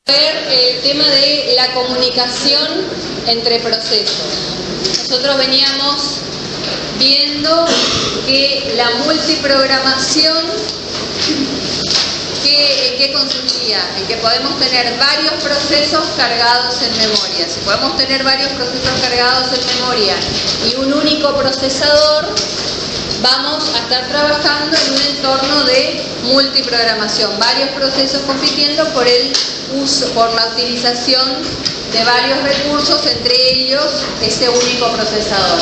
Ver el tema de la comunicación entre procesos. Nosotros veníamos viendo que la multiprogramación, ¿en qué consistía? En que podemos tener varios procesos cargados en memoria. Si podemos tener varios procesos cargados en memoria y un único procesador, vamos a estar trabajando en un entorno de multiprogramación, varios procesos compitiendo por la utilización de varios recursos, entre ellos ese único procesador.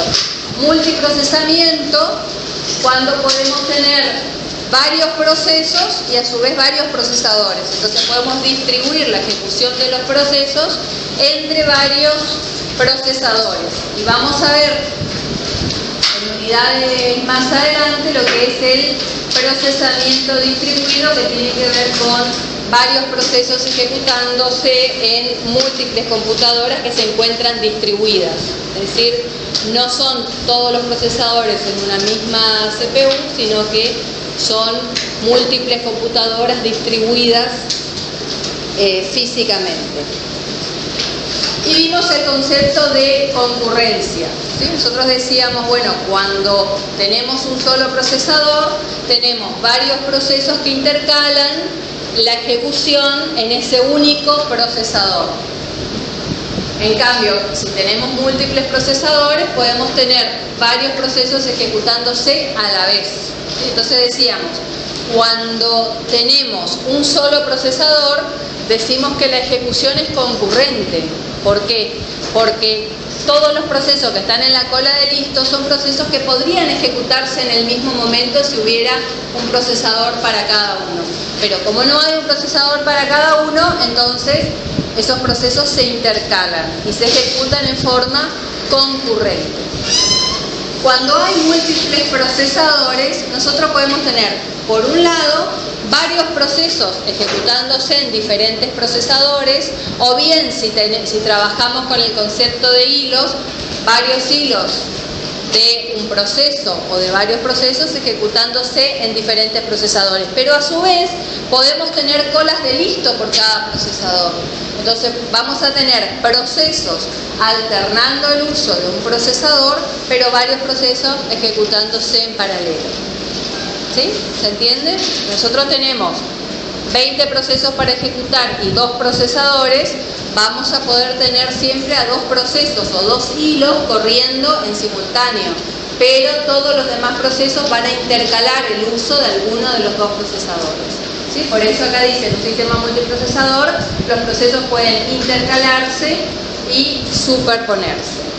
Multiprocesamiento, cuando podemos tener varios procesos y a su vez varios procesadores. Entonces podemos distribuir la ejecución de los procesos entre varios procesadores. Y vamos a ver en unidades más adelante lo que es el procesamiento distribuido, que tiene que ver con varios procesos ejecutándose en múltiples computadoras que se encuentran distribuidas. Es decir, no son todos los procesadores en una misma CPU, sino que son múltiples computadoras distribuidas físicamente. Y vimos el concepto de concurrencia, ¿sí? Nosotros decíamos, bueno, cuando tenemos un solo procesador, tenemos varios procesos que intercalan la ejecución en ese único procesador. En cambio, si tenemos múltiples procesadores, podemos tener varios procesos ejecutándose a la vez. Entonces decíamos, cuando tenemos un solo procesador, decimos que la ejecución es concurrente. ¿Por qué? Porque todos los procesos que están en la cola de listo son procesos que podrían ejecutarse en el mismo momento si hubiera un procesador para cada uno. Pero como no hay un procesador para cada uno, entonces esos procesos se intercalan y se ejecutan en forma concurrente. Cuando hay múltiples procesadores, nosotros podemos tener, por un lado, varios procesos ejecutándose en diferentes procesadores, o bien si trabajamos con el concepto de hilos, varios hilos de un proceso o de varios procesos ejecutándose en diferentes procesadores. Pero a su vez podemos tener colas de listo por cada procesador. Entonces vamos a tener procesos alternando el uso de un procesador, pero varios procesos ejecutándose en paralelo. ¿Sí? ¿Se entiende? Nosotros tenemos 20 procesos para ejecutar y 2 procesadores, vamos a poder tener siempre a 2 procesos o 2 hilos corriendo en simultáneo, pero todos los demás procesos van a intercalar el uso de alguno de los 2 procesadores. ¿Sí? Por eso acá dice, en un sistema multiprocesador, los procesos pueden intercalarse y superponerse.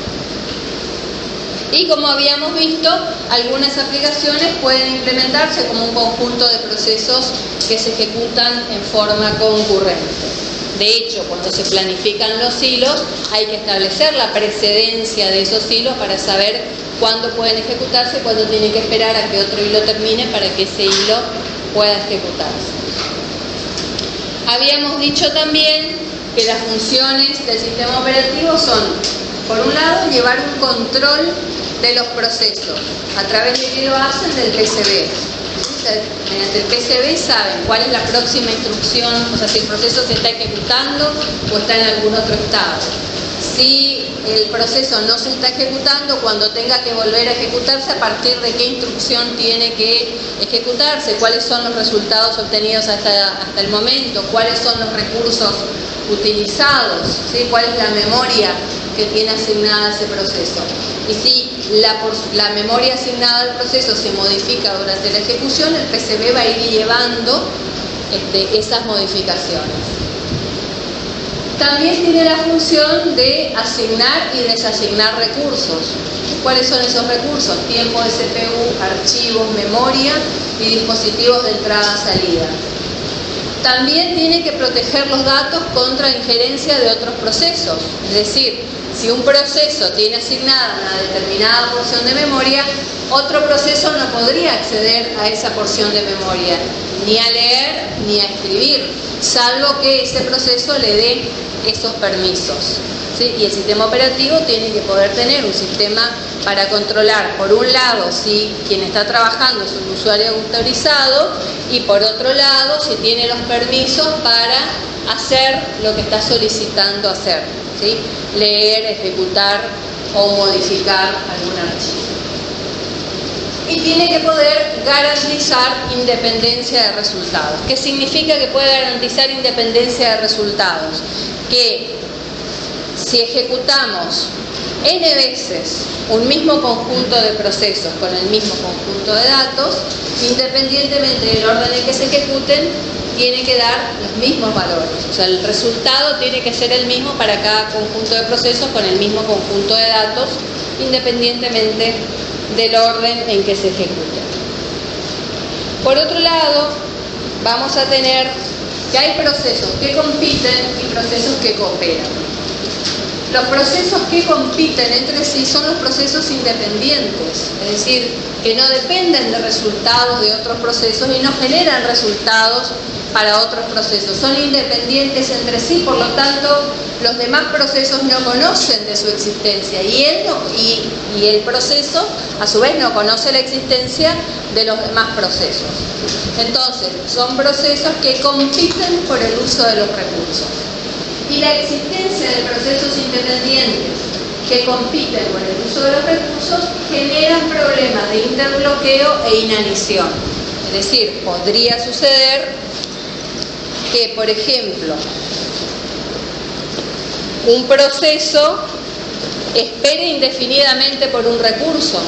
Y como habíamos visto, algunas aplicaciones pueden implementarse como un conjunto de procesos que se ejecutan en forma concurrente. De hecho, cuando se planifican los hilos, hay que establecer la precedencia de esos hilos para saber cuándo pueden ejecutarse, cuándo tienen que esperar a que otro hilo termine para que ese hilo pueda ejecutarse. Habíamos dicho también que las funciones del sistema operativo son, por un lado, llevar un control de los procesos. ¿A través de qué lo hacen? Del PCB. Mediante el PCB saben cuál es la próxima instrucción, o sea, si el proceso se está ejecutando o está en algún otro estado. Si el proceso no se está ejecutando, cuando tenga que volver a ejecutarse, a partir de qué instrucción tiene que ejecutarse, cuáles son los resultados obtenidos hasta el momento, cuáles son los recursos utilizados, ¿sí? Cuál es la memoria que tiene asignada ese proceso. Y si la memoria asignada al proceso se modifica durante la ejecución, el PCB va a ir llevando esas modificaciones. También tiene la función de asignar y desasignar recursos. ¿Cuáles son esos recursos? Tiempo de CPU, archivos, memoria y dispositivos de entrada-salida. También tiene que proteger los datos contra injerencia de otros procesos. Es decir, si un proceso tiene asignada una determinada porción de memoria, otro proceso no podría acceder a esa porción de memoria, ni a leer ni a escribir, salvo que ese proceso le dé esos permisos. ¿sí? Y el sistema operativo tiene que poder tener un sistema para controlar, por un lado, si quien está trabajando es un usuario autorizado y por otro lado, si tiene los permisos para hacer lo que está solicitando hacer, ¿sí? Leer, ejecutar o modificar algún archivo. Y tiene que poder garantizar independencia de resultados. ¿Qué significa que puede garantizar independencia de resultados? Que si ejecutamos n veces un mismo conjunto de procesos con el mismo conjunto de datos, independientemente del orden en que se ejecuten, tiene que dar los mismos valores. O sea, el resultado tiene que ser el mismo para cada conjunto de procesos con el mismo conjunto de datos, independientemente del orden en que se ejecute. Por otro lado, vamos a tener que hay procesos que compiten y procesos que cooperan. Los procesos que compiten entre sí son los procesos independientes, es decir, que no dependen de resultados de otros procesos y no generan resultados para otros procesos. Son independientes entre sí, por lo tanto, los demás procesos no conocen de su existencia y el proceso, a su vez, no conoce la existencia de los demás procesos. Entonces, son procesos que compiten por el uso de los recursos. Y la existencia de procesos independientes que compiten por el uso de los recursos generan problemas de interbloqueo e inanición. Es decir, podría suceder que, por ejemplo, un proceso espere indefinidamente por un recurso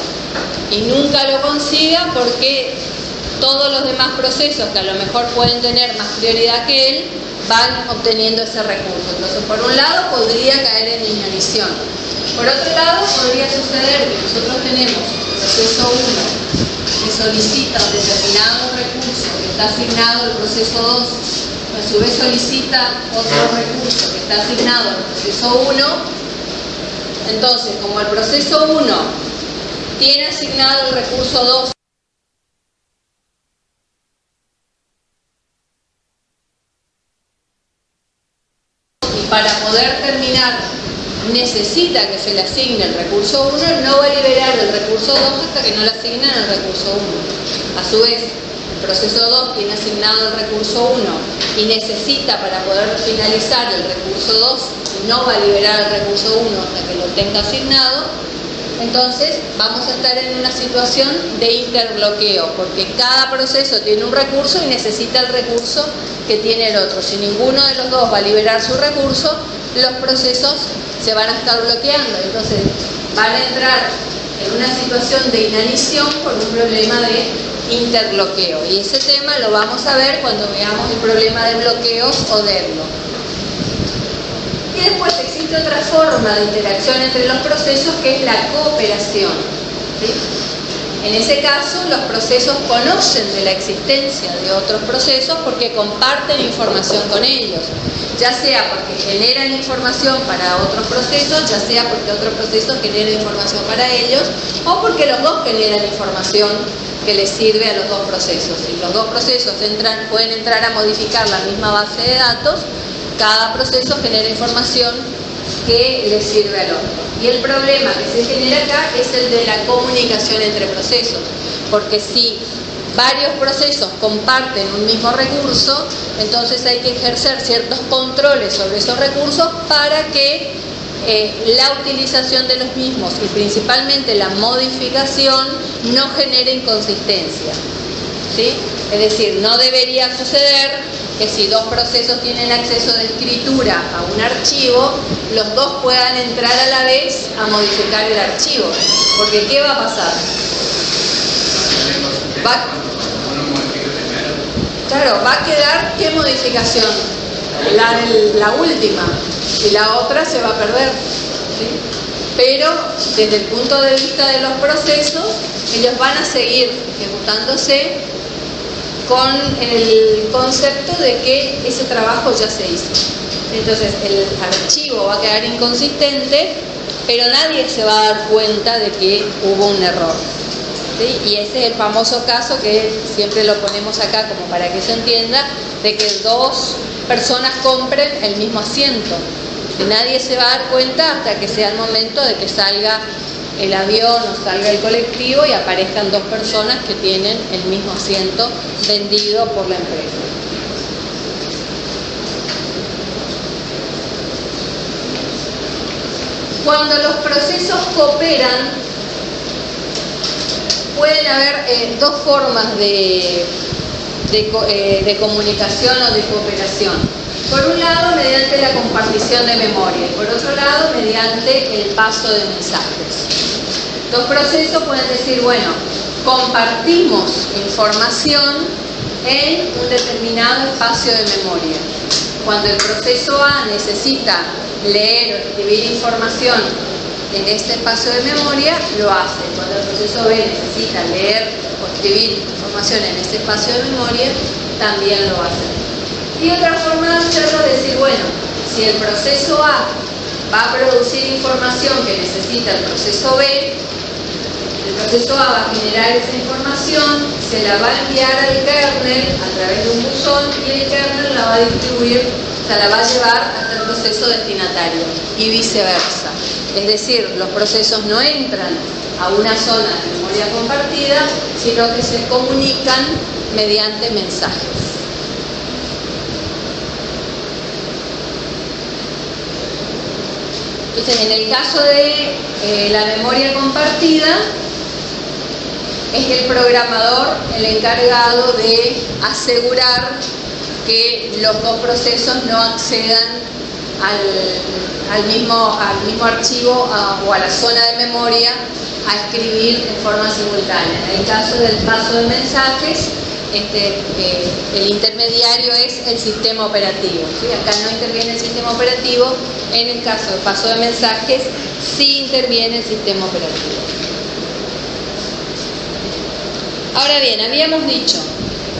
y nunca lo consiga porque todos los demás procesos que a lo mejor pueden tener más prioridad que él van obteniendo ese recurso. Entonces, por un lado, podría caer en inanición. Por otro lado, podría suceder que nosotros tenemos el proceso 1 que solicita un determinado recurso que está asignado al proceso 2, que a su vez solicita otro recurso que está asignado al proceso 1. Entonces, como el proceso 1 tiene asignado el recurso 2, para poder terminar necesita que se le asigne el recurso 1, no va a liberar el recurso 2 hasta que no le asignen el recurso 1. A su vez, el proceso 2 tiene asignado el recurso 1 y necesita para poder finalizar el recurso 2 y no va a liberar el recurso 1 hasta que lo tenga asignado. Entonces vamos a estar en una situación de interbloqueo, porque cada proceso tiene un recurso y necesita el recurso que tiene el otro. Si ninguno de los dos va a liberar su recurso, los procesos se van a estar bloqueando. Entonces van a entrar en una situación de inanición por un problema de interbloqueo. Y ese tema lo vamos a ver cuando veamos el problema de bloqueos o deadlock. Y después existe otra forma de interacción entre los procesos, que es la cooperación, ¿sí? En ese caso, los procesos conocen de la existencia de otros procesos porque comparten información con ellos, ya sea porque generan información para otros procesos, ya sea porque otros procesos generan información para ellos, o porque los dos generan información que les sirve a los dos procesos. Si los dos procesos pueden entrar a modificar la misma base de datos, cada proceso genera información que le sirve al otro. Y el problema que se genera acá es el de la comunicación entre procesos, porque si varios procesos comparten un mismo recurso, entonces hay que ejercer ciertos controles sobre esos recursos para que la utilización de los mismos y principalmente la modificación no genere inconsistencia, ¿sí? Es decir, no debería suceder que si dos procesos tienen acceso de escritura a un archivo, los dos puedan entrar a la vez a modificar el archivo. Porque ¿qué va a pasar? Va a quedar, ¿qué modificación? La última, y la otra se va a perder, ¿sí? Pero desde el punto de vista de los procesos, ellos van a seguir ejecutándose con el concepto de que ese trabajo ya se hizo. Entonces el archivo va a quedar inconsistente, pero nadie se va a dar cuenta de que hubo un error, ¿sí? Y ese es el famoso caso que siempre lo ponemos acá como para que se entienda, de que dos personas compren el mismo asiento. Que nadie se va a dar cuenta hasta que sea el momento de que salga el avión o salga el colectivo y aparezcan dos personas que tienen el mismo asiento vendido por la empresa. Cuando los procesos cooperan, pueden haber dos formas de comunicación o de cooperación. Por un lado, mediante la compartición de memoria y por otro lado, mediante el paso de mensajes. Los procesos pueden decir, bueno, compartimos información en un determinado espacio de memoria. Cuando el proceso A necesita leer o escribir información en este espacio de memoria, lo hace. Cuando el proceso B necesita leer o escribir información en este espacio de memoria, también lo hace. Y otra forma de hacerlo es decir, bueno, si el proceso A va a producir información que necesita el proceso B, el proceso A va a generar esa información, se la va a enviar al kernel a través de un buzón y el kernel la va a distribuir, o sea, la va a llevar hasta el proceso destinatario y viceversa. Es decir, los procesos no entran a una zona de memoria compartida, sino que se comunican mediante mensajes. Entonces, en el caso de la memoria compartida, es el programador el encargado de asegurar que los dos procesos no accedan al mismo archivo o a la zona de memoria a escribir de forma simultánea. En el caso del paso de mensajes, el intermediario es el sistema operativo, ¿sí? Acá no interviene el sistema operativo. En el caso del paso de mensajes sí interviene el sistema operativo. Ahora bien, habíamos dicho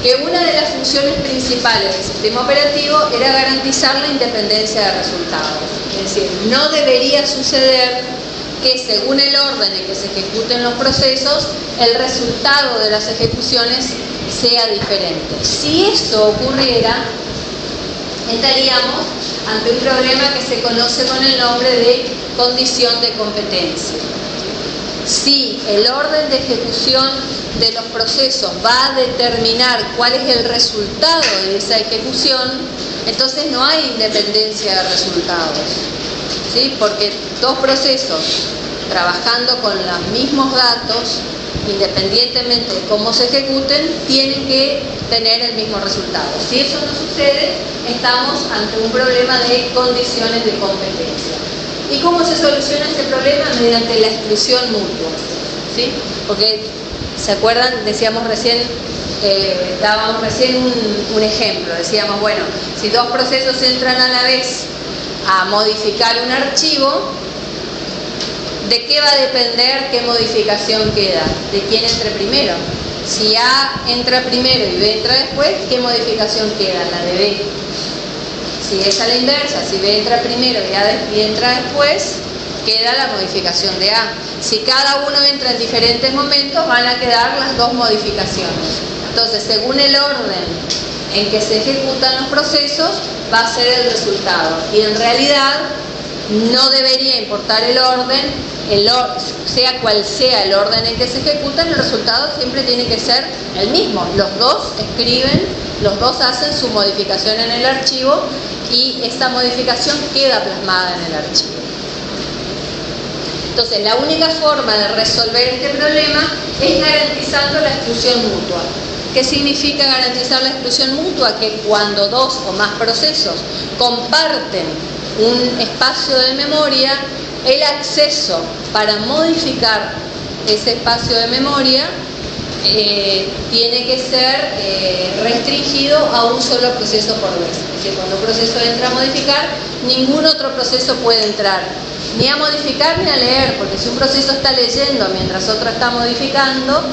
que una de las funciones principales del sistema operativo era garantizar la independencia de resultados. Es decir, no debería suceder que según el orden en que se ejecuten los procesos, el resultado de las ejecuciones sea diferente. Si eso ocurriera, estaríamos ante un problema que se conoce con el nombre de condición de competencia. Si el orden de ejecución de los procesos va a determinar cuál es el resultado de esa ejecución, entonces no hay independencia de resultados, ¿sí? Porque dos procesos trabajando con los mismos datos, independientemente de cómo se ejecuten, tienen que tener el mismo resultado. Si eso no sucede, estamos ante un problema de condiciones de competencia. ¿Y cómo se soluciona ese problema? Mediante la exclusión mutua, ¿sí? Porque, ¿se acuerdan? Decíamos recién, dábamos recién un ejemplo. Decíamos, bueno, si dos procesos entran a la vez a modificar un archivo, ¿de qué va a depender qué modificación queda? ¿De quién entre primero? Si A entra primero y B entra después, ¿qué modificación queda? La de B. Si es a la inversa, si B entra primero y A entra después, queda la modificación de A. Si cada uno entra en diferentes momentos, van a quedar las dos modificaciones. Entonces, según el orden en que se ejecutan los procesos, va a ser el resultado. Y en realidad, no debería importar el orden, sea cual sea el orden en que se ejecutan, el resultado siempre tiene que ser el mismo. Los dos escriben, los dos hacen su modificación en el archivo y esta modificación queda plasmada en el archivo. Entonces, la única forma de resolver este problema es garantizando la exclusión mutua. ¿Qué significa garantizar la exclusión mutua? Que cuando dos o más procesos comparten un espacio de memoria, el acceso para modificar ese espacio de memoria tiene que ser restringido a un solo proceso por vez. Es decir, cuando un proceso entra a modificar, ningún otro proceso puede entrar ni a modificar ni a leer, porque si un proceso está leyendo mientras otro está modificando,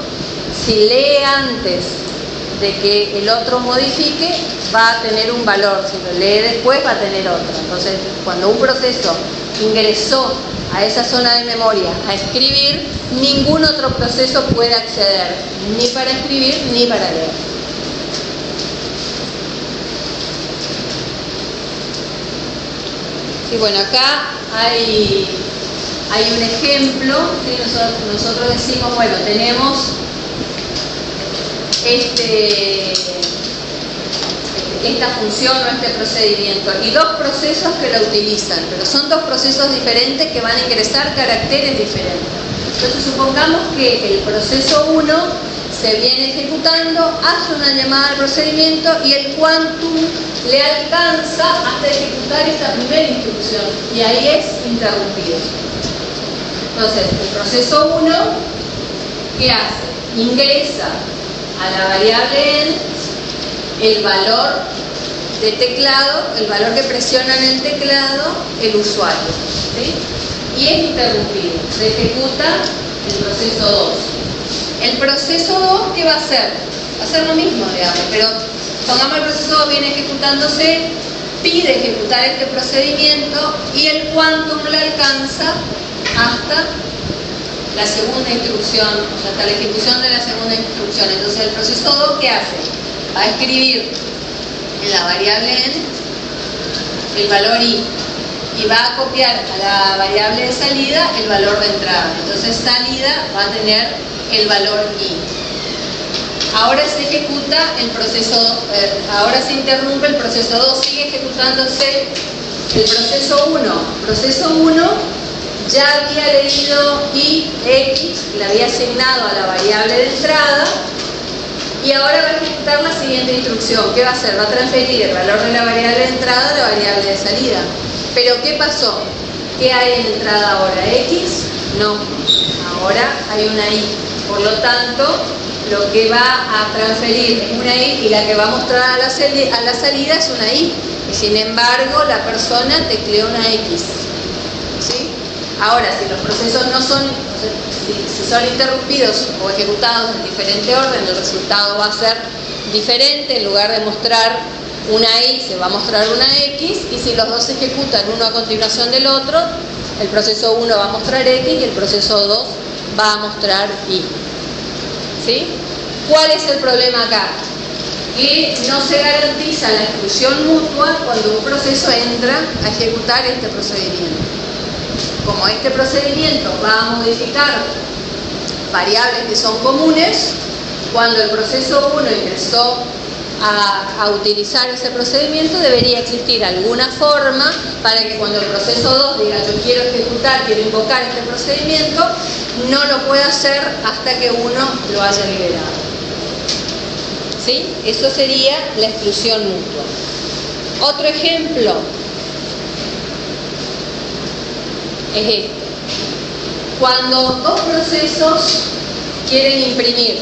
si lee antes de que el otro modifique, va a tener un valor. Si lo lee después, va a tener otro. Entonces, cuando un proceso ingresó a esa zona de memoria a escribir, ningún otro proceso puede acceder, ni para escribir ni para leer. Sí, bueno, acá hay un ejemplo, ¿sí? Nosotros decimos, bueno, tenemos esta función o este procedimiento y dos procesos que lo utilizan, pero son dos procesos diferentes que van a ingresar caracteres diferentes. Entonces supongamos que el proceso 1 se viene ejecutando, hace una llamada al procedimiento y el quantum le alcanza hasta ejecutar esta primera instrucción y ahí es interrumpido. Entonces el proceso 1, ¿qué hace? Ingresa a la variable end el valor de teclado, el valor que presiona en el teclado el usuario, ¿sí? Y es interrumpido, se ejecuta el proceso 2. El proceso 2, ¿qué va a hacer? Va a hacer lo mismo, digamos, pero pongamos el proceso 2 viene ejecutándose, pide ejecutar este procedimiento y el quantum le alcanza hasta la segunda instrucción, o sea, hasta la ejecución de la segunda instrucción. Entonces el proceso 2, ¿qué hace? Va a escribir en la variable end el valor i y va a copiar a la variable de salida el valor de entrada. Entonces salida va a tener el valor i. Ahora se ejecuta el proceso, ahora se interrumpe el proceso 2, sigue ejecutándose el proceso 1. Proceso 1 ya había leído i, x, le había asignado a la variable de entrada y ahora va a ejecutar la siguiente instrucción. ¿Qué va a hacer? Va a transferir el valor de la variable de entrada a la variable de salida. Pero ¿qué pasó? ¿Qué hay en entrada ahora? ¿X? No, ahora hay una i. Por lo tanto, lo que va a transferir es una i y la que va a mostrar a la salida es una i. Y sin embargo, la persona tecleó una x. ¿Sí? Ahora, si los procesos no son, si son interrumpidos o ejecutados en diferente orden, el resultado va a ser diferente. En lugar de mostrar una i, se va a mostrar una x, y si los dos se ejecutan uno a continuación del otro, el proceso 1 va a mostrar x y el proceso 2 va a mostrar y. ¿Sí? ¿Cuál es el problema acá? Que no se garantiza la exclusión mutua cuando un proceso entra a ejecutar este procedimiento. Como este procedimiento va a modificar variables que son comunes, cuando el proceso 1 ingresó a utilizar ese procedimiento, debería existir alguna forma para que cuando el proceso 2 diga yo quiero ejecutar, quiero invocar este procedimiento, no lo pueda hacer hasta que uno lo haya liberado. ¿Sí? Eso sería la exclusión mutua. Otro ejemplo es este. Cuando dos procesos quieren imprimir,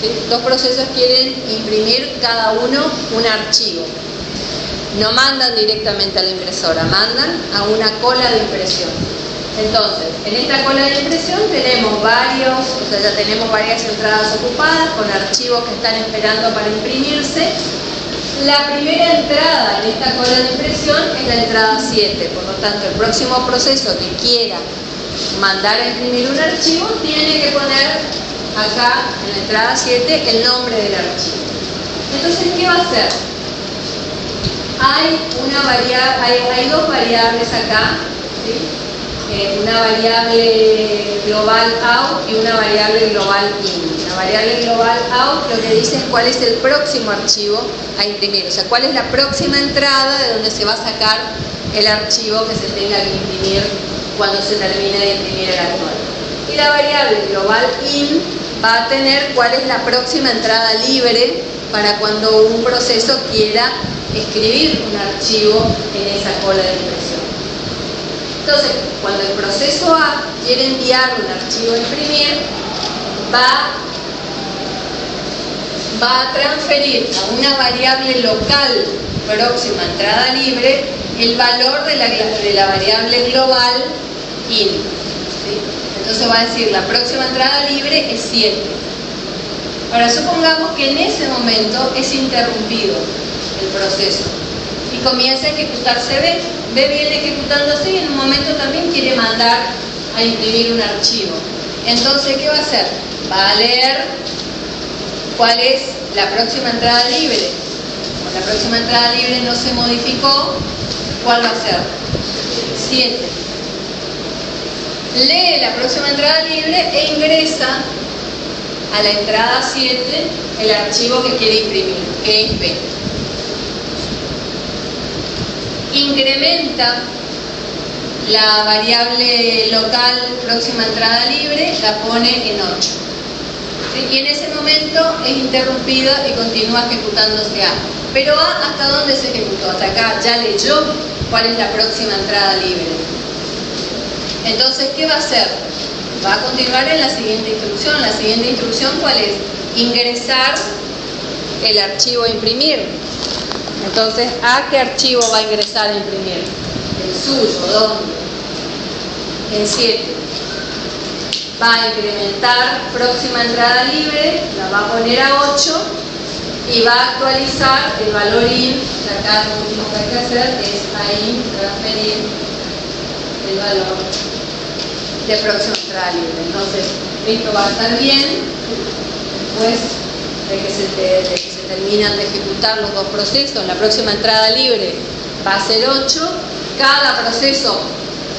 ¿sí? Dos procesos quieren imprimir cada uno un archivo. No mandan directamente a la impresora, mandan a una cola de impresión. Entonces, en esta cola de impresión tenemos ya tenemos varias entradas ocupadas con archivos que están esperando para imprimirse. La primera entrada en esta cola de impresión es la entrada 7, por lo tanto el próximo proceso que quiera mandar a imprimir un archivo tiene que poner acá en la entrada 7 el nombre del archivo. Entonces, ¿qué va a hacer? Hay dos variables acá, ¿sí? Una variable global out y una variable global in. La variable global out lo que dice es cuál es el próximo archivo a imprimir, o sea, cuál es la próxima entrada de donde se va a sacar el archivo que se tenga que imprimir cuando se termine de imprimir el actual. Y la variable global in va a tener cuál es la próxima entrada libre para cuando un proceso quiera escribir un archivo en esa cola de impresión. Entonces, cuando el proceso A quiere enviar un archivo a imprimir, va a transferir a una variable local próxima entrada libre el valor de la variable global in. ¿Sí? Entonces va a decir la próxima entrada libre es 7. Ahora supongamos que en ese momento es interrumpido el proceso y comienza a ejecutarse B. B viene ejecutándose y en un momento también quiere mandar a imprimir un archivo. Entonces, ¿qué va a hacer? Va a leer cuál es la próxima entrada libre. Como la próxima entrada libre no se modificó, ¿cuál va a ser? 7. Lee la próxima entrada libre e ingresa a la entrada 7 el archivo que quiere imprimir, que es P. Incrementa la variable local próxima entrada libre, la pone en 8. ¿Sí? Y en ese momento es interrumpida y continúa ejecutándose A. Pero A, ¿hasta dónde se ejecutó? Hasta acá, ya leyó cuál es la próxima entrada libre. Entonces, ¿qué va a hacer? Va a continuar en la siguiente instrucción. La siguiente instrucción, ¿cuál es? Ingresar el archivo a imprimir. Entonces, ¿a qué archivo va a ingresar a imprimir? El suyo, ¿dónde? En 7. Va a incrementar próxima entrada libre, la va a poner a 8 y va a actualizar el valor IN. Acá lo último que hay que hacer es a IN transferir el valor de próxima entrada libre. Entonces, esto va a estar bien después de que se terminan de ejecutar los dos procesos. La próxima entrada libre va a ser 8. Cada proceso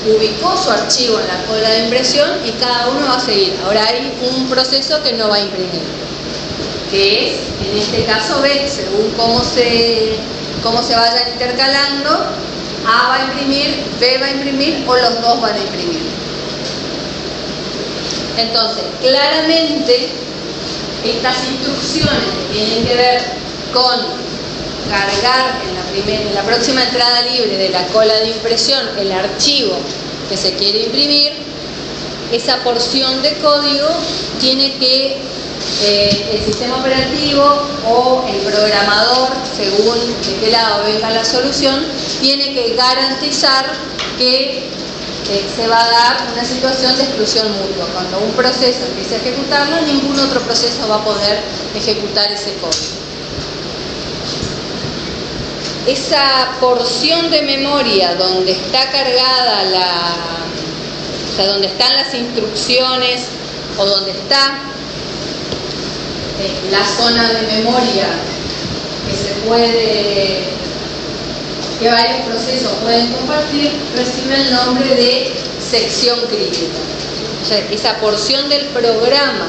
ubicó su archivo en la cola de impresión y cada uno va a seguir. Ahora hay un proceso que no va a imprimir, que es, en este caso, B. Según cómo se vayan intercalando, A va a imprimir, B va a imprimir o los dos van a imprimir. Entonces, claramente, estas instrucciones que tienen que ver con cargar en la próxima entrada libre de la cola de impresión el archivo que se quiere imprimir, esa porción de código tiene que el sistema operativo o el programador, según de qué lado venga la solución, tiene que garantizar que se va a dar una situación de exclusión mutua. Cuando un proceso empiece a ejecutarlo, ningún otro proceso va a poder ejecutar ese código. Esa porción de memoria donde está cargada donde están las instrucciones o donde está la zona de memoria que varios procesos pueden compartir, recibe el nombre de sección crítica. O sea, esa porción del programa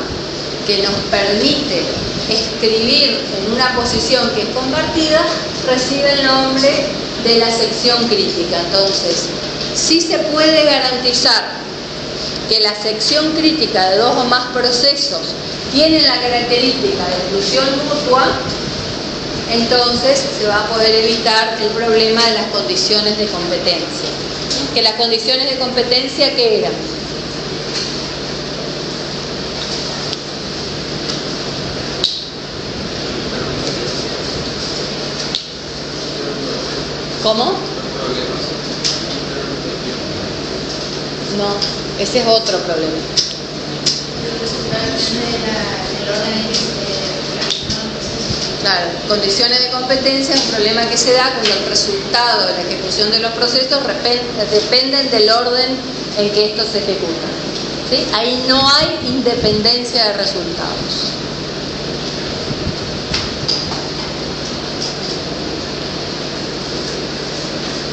que nos permite escribir en una posición que es compartida, recibe el nombre de la sección crítica. Entonces, sí se puede garantizar que la sección crítica de dos o más procesos tiene la característica de exclusión mutua, entonces se va a poder evitar el problema de las condiciones de competencia. Que las condiciones de competencia, ¿qué eran? ¿Cómo? No, ese es otro problema. Claro, condiciones de competencia es un problema que se da cuando el resultado de la ejecución de los procesos dependen del orden en que estos se ejecutan. ¿Sí? Ahí no hay independencia de resultados.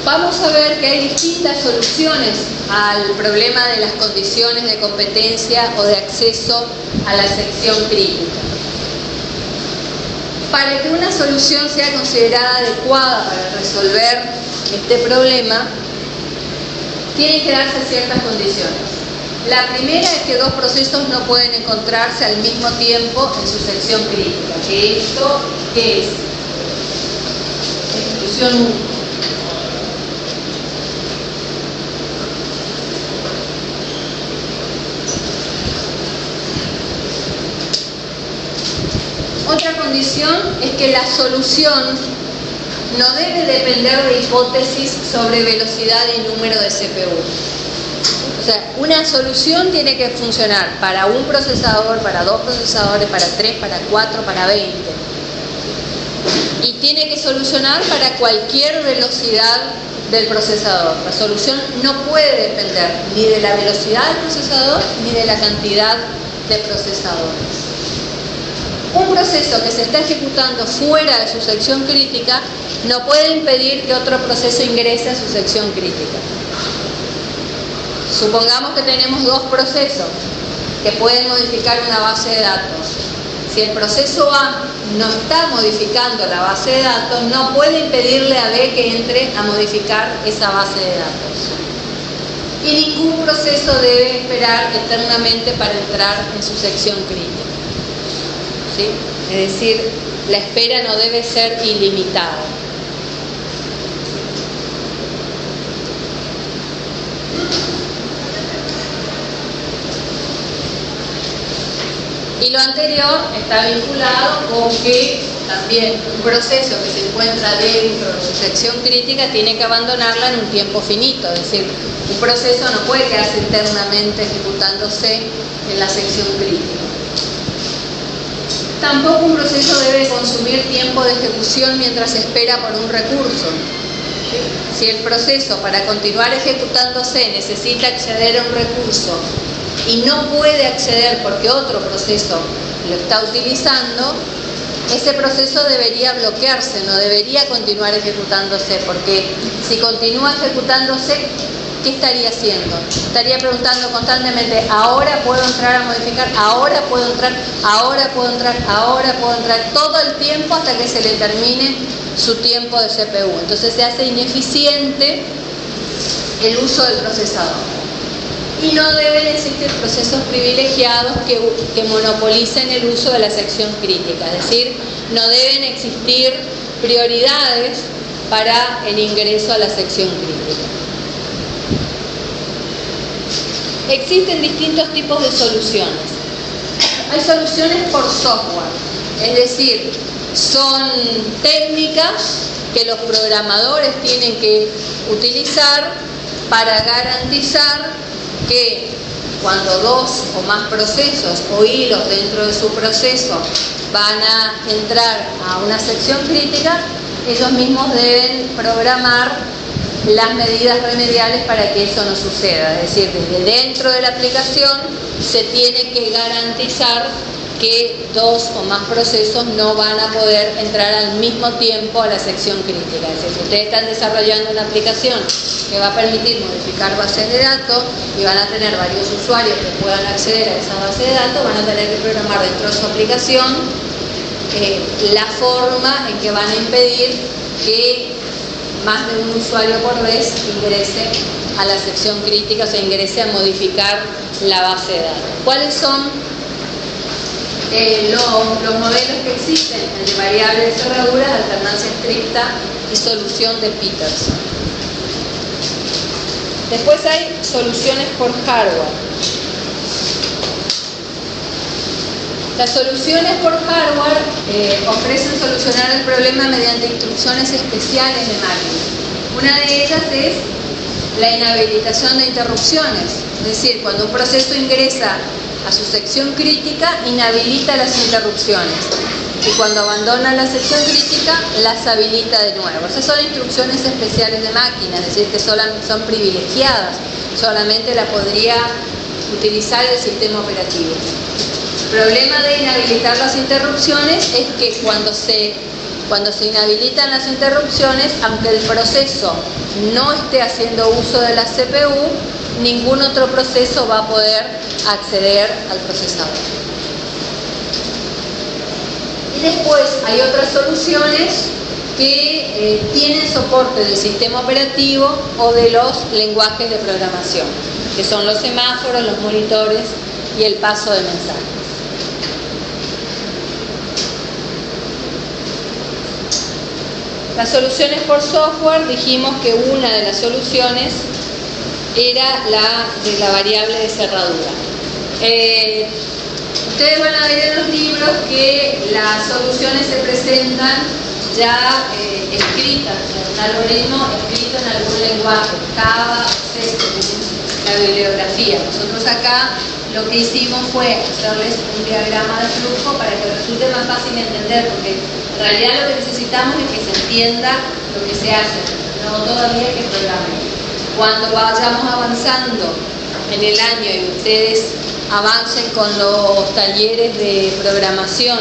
Vamos a ver que hay distintas soluciones al problema de las condiciones de competencia o de acceso a la sección crítica. Para que una solución sea considerada adecuada para resolver este problema, tienen que darse ciertas condiciones. La primera es que dos procesos no pueden encontrarse al mismo tiempo en su sección crítica. Que esto, ¿qué es? Exclusión mutua. Otra condición es que la solución no debe depender de hipótesis sobre velocidad y número de CPU. O sea, una solución tiene que funcionar para un procesador, para dos procesadores, para 3, para 4, para 20. Y tiene que solucionar para cualquier velocidad del procesador. La solución no puede depender ni de la velocidad del procesador ni de la cantidad de procesadores. Un proceso que se está ejecutando fuera de su sección crítica no puede impedir que otro proceso ingrese a su sección crítica. Supongamos que tenemos dos procesos que pueden modificar una base de datos. Si el proceso A no está modificando la base de datos, no puede impedirle a B que entre a modificar esa base de datos. Y ningún proceso debe esperar eternamente para entrar en su sección crítica. ¿Sí? Es decir, la espera no debe ser ilimitada. Y lo anterior está vinculado con que también un proceso que se encuentra dentro de su sección crítica tiene que abandonarla en un tiempo finito. Es decir, un proceso no puede quedarse eternamente ejecutándose en la sección crítica. Tampoco un proceso debe consumir tiempo de ejecución mientras espera por un recurso. Si el proceso para continuar ejecutándose necesita acceder a un recurso y no puede acceder porque otro proceso lo está utilizando, ese proceso debería bloquearse, no debería continuar ejecutándose, porque si continúa ejecutándose, ¿qué estaría haciendo? Estaría preguntando constantemente, ahora puedo entrar a modificar, ahora puedo entrar, ahora puedo entrar, ahora puedo entrar, todo el tiempo hasta que se le termine su tiempo de CPU. Entonces se hace ineficiente el uso del procesador. Y no deben existir procesos privilegiados que monopolicen el uso de la sección crítica. Es decir, no deben existir prioridades para el ingreso a la sección crítica. Existen distintos tipos de soluciones. Hay soluciones por software, es decir, son técnicas que los programadores tienen que utilizar para garantizar que cuando dos o más procesos o hilos dentro de su proceso van a entrar a una sección crítica, ellos mismos deben programar las medidas remediales para que eso no suceda. Es decir, desde dentro de la aplicación se tiene que garantizar que dos o más procesos no van a poder entrar al mismo tiempo a la sección crítica. Es decir, si ustedes están desarrollando una aplicación que va a permitir modificar bases de datos y van a tener varios usuarios que puedan acceder a esa base de datos, van a tener que programar dentro de su aplicación la forma en que van a impedir que más de un usuario por vez ingrese a la sección crítica, o sea, ingrese a modificar la base de datos. ¿Cuáles son los modelos que existen? El de variable de cerradura, alternancia estricta y solución de Peterson. Después hay soluciones por hardware. Las soluciones por hardware ofrecen solucionar el problema mediante instrucciones especiales de máquina. Una de ellas es la inhabilitación de interrupciones, es decir, cuando un proceso ingresa a su sección crítica, inhabilita las interrupciones y cuando abandona la sección crítica, las habilita de nuevo. Esas son instrucciones especiales de máquina, es decir, que son privilegiadas, solamente la podría utilizar el sistema operativo. El problema de inhabilitar las interrupciones es que cuando se inhabilitan las interrupciones, aunque el proceso no esté haciendo uso de la CPU, ningún otro proceso va a poder acceder al procesador. Y después hay otras soluciones que tienen soporte del sistema operativo o de los lenguajes de programación, que son los semáforos, los monitores y el paso de mensajes. Las soluciones por software, dijimos que una de las soluciones era la de la variable de cerradura. Ustedes van a ver en los libros que las soluciones se presentan ya escritas, un algoritmo escrito en algún lenguaje, Java, C, la bibliografía. Nosotros acá lo que hicimos fue hacerles un diagrama de flujo para que resulte más fácil de entender, porque en realidad lo que necesitamos es que se entienda lo que se hace, no todavía que programen. Cuando vayamos avanzando en el año y ustedes avancen con los talleres de programación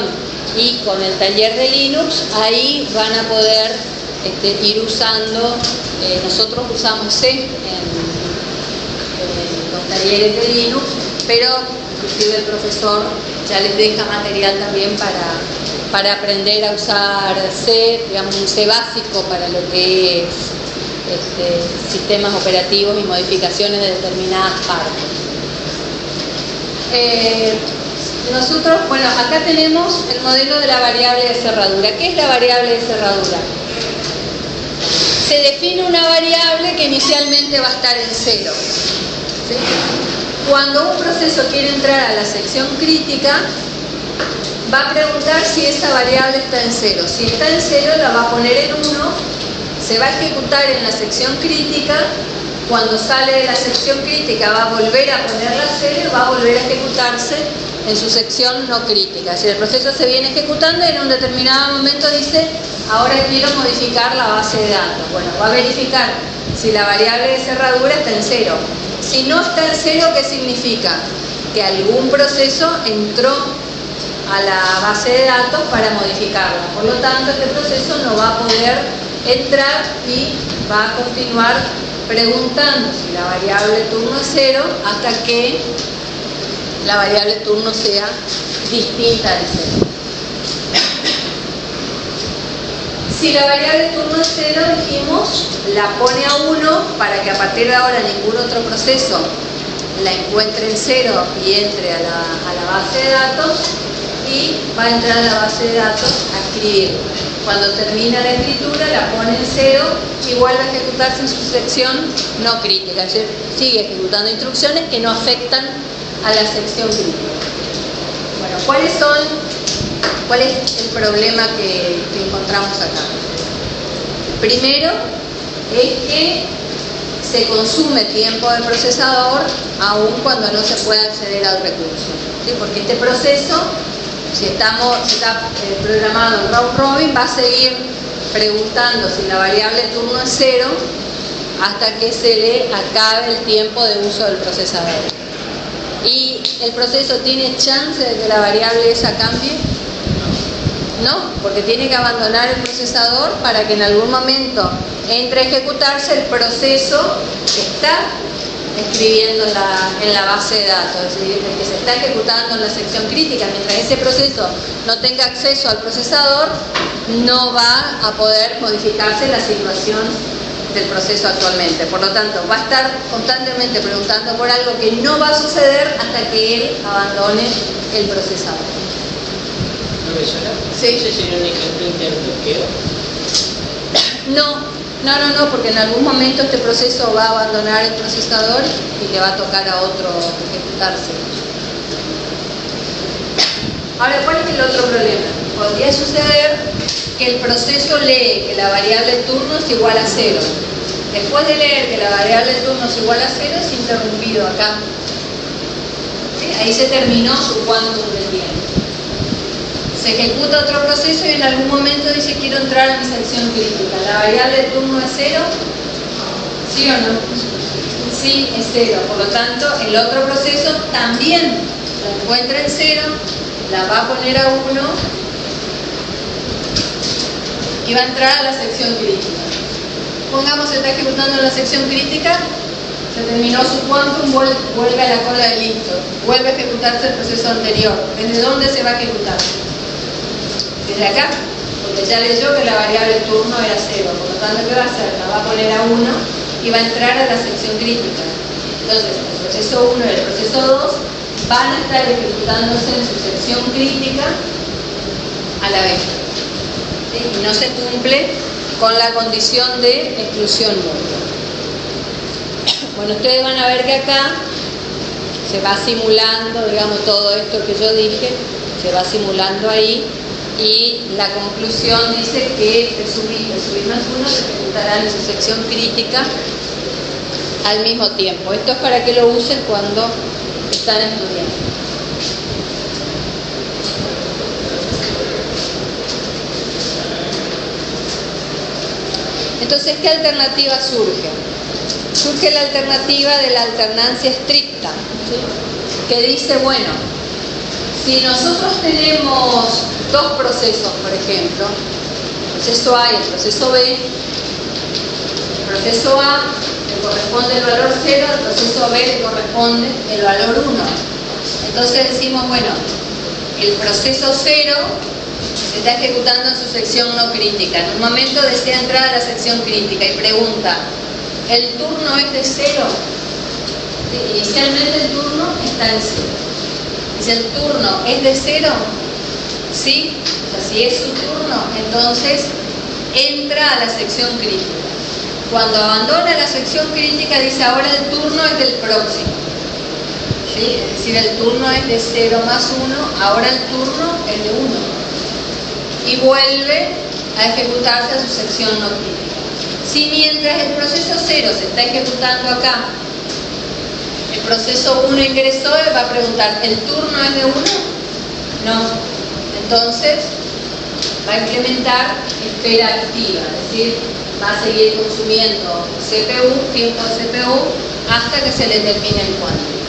y con el taller de Linux, ahí van a poder ir usando, nosotros usamos C en talleres de Linux, pero inclusive el profesor ya les deja material también para aprender a usar C, digamos un C básico para lo que es sistemas operativos y modificaciones de determinadas partes. Nosotros, bueno, acá tenemos el modelo de la variable de cerradura. ¿Qué es la variable de cerradura? Se define una variable que inicialmente va a estar en 0. ¿Sí? Cuando un proceso quiere entrar a la sección crítica, va a preguntar si esa variable está en 0. Si está en 0, la va a poner en 1, se va a ejecutar en la sección crítica. Cuando sale de la sección crítica va a volver a ponerla a 0 y va a volver a ejecutarse en su sección no crítica. Si el proceso se viene ejecutando y en un determinado momento dice, ahora quiero modificar la base de datos. Bueno, va a verificar si la variable de cerradura está en 0. Si no está en 0, ¿qué significa? Que algún proceso entró a la base de datos para modificarla. Por lo tanto, este proceso no va a poder entrar y va a continuar preguntando si la variable turno es 0 hasta que la variable turno sea distinta de 0. Si la variable turno es 0, dijimos, la pone a 1 para que a partir de ahora ningún otro proceso la encuentre en 0 y entre a la base de datos, y va a entrar a la base de datos a escribir. Cuando termina la escritura la pone en 0 y vuelve a ejecutarse en su sección no crítica, es decir, sigue ejecutando instrucciones que no afectan a la sección crítica. Bueno, ¿cuál es el problema que encontramos acá? Primero es que se consume tiempo del procesador aun cuando no se puede acceder al recurso, ¿sí? Porque este proceso, si está programado en round robin, va a seguir preguntando si la variable turno es 0 hasta que se le acabe el tiempo de uso del procesador. ¿Y el proceso tiene chance de que la variable esa cambie? No, porque tiene que abandonar el procesador para que en algún momento entre a ejecutarse el proceso que está escribiendo en la base de datos, es decir, el que se está ejecutando en la sección crítica. Mientras ese proceso no tenga acceso al procesador, no va a poder modificarse la situación del proceso actualmente. Por lo tanto, va a estar constantemente preguntando por algo que no va a suceder hasta que él abandone el procesador. ¿Profesora? Sí. ¿Ese sería un ejemplo interbloqueo? No, porque en algún momento este proceso va a abandonar el procesador y le va a tocar a otro ejecutarse. Ahora, ¿cuál es el otro problema? Podría suceder que el proceso lee que la variable turno es igual a 0. Después de leer que la variable turno es igual a 0, es interrumpido acá. ¿Sí? Ahí se terminó su quantum de tiempo. Se ejecuta otro proceso y en algún momento dice, quiero entrar a mi sección crítica. ¿La variable de turno es 0? ¿Sí o no? Sí, es 0. Por lo tanto, el otro proceso también la encuentra en 0, la va a poner a 1 y va a entrar a la sección crítica. Pongamos que está ejecutando en la sección crítica, se terminó su quantum, vuelve a la cola de listo, vuelve a ejecutarse el proceso anterior. ¿Desde dónde se va a ejecutar? Desde acá, porque ya leyó que la variable turno era 0, por lo tanto, ¿qué va a hacer? La va a poner a 1 y va a entrar a la sección crítica. Entonces, el proceso 1 y el proceso 2 van a estar ejecutándose en su sección crítica a la vez. ¿Sí? Y no se cumple con la condición de exclusión mutua. Bueno, ustedes van a ver que acá se va simulando, digamos, todo esto que yo dije, se va simulando ahí. Y la conclusión dice que P_i más 1 se ejecutarán en su sección crítica al mismo tiempo. Esto es para que lo usen cuando están estudiando. Entonces, ¿qué alternativa surge? Surge la alternativa de la alternancia estricta, ¿sí? Que dice, bueno, si nosotros tenemos dos procesos, por ejemplo, el proceso A y el proceso B, el proceso A, el corresponde el valor 0, al proceso B le corresponde el valor 1. Entonces decimos, bueno, el proceso 0 se está ejecutando en su sección no crítica. En un momento desea entrar a la sección crítica y pregunta, ¿el turno es de 0? Sí, inicialmente el turno está en 0. Dice, ¿el turno es de 0? Sí. O sea, si es su turno, entonces entra a la sección crítica. Cuando abandona la sección crítica, dice, ahora el turno es del próximo. ¿Sí? Es decir, el turno es de 0 más 1, ahora el turno es de 1. Y vuelve a ejecutarse a su sección no crítica. Si mientras el proceso 0 se está ejecutando acá, el proceso 1 ingresó y va a preguntar, ¿el turno es de 1? No. Entonces va a implementar espera activa, es decir, va a seguir consumiendo CPU, tiempo de CPU, hasta que se le termine el cuántico.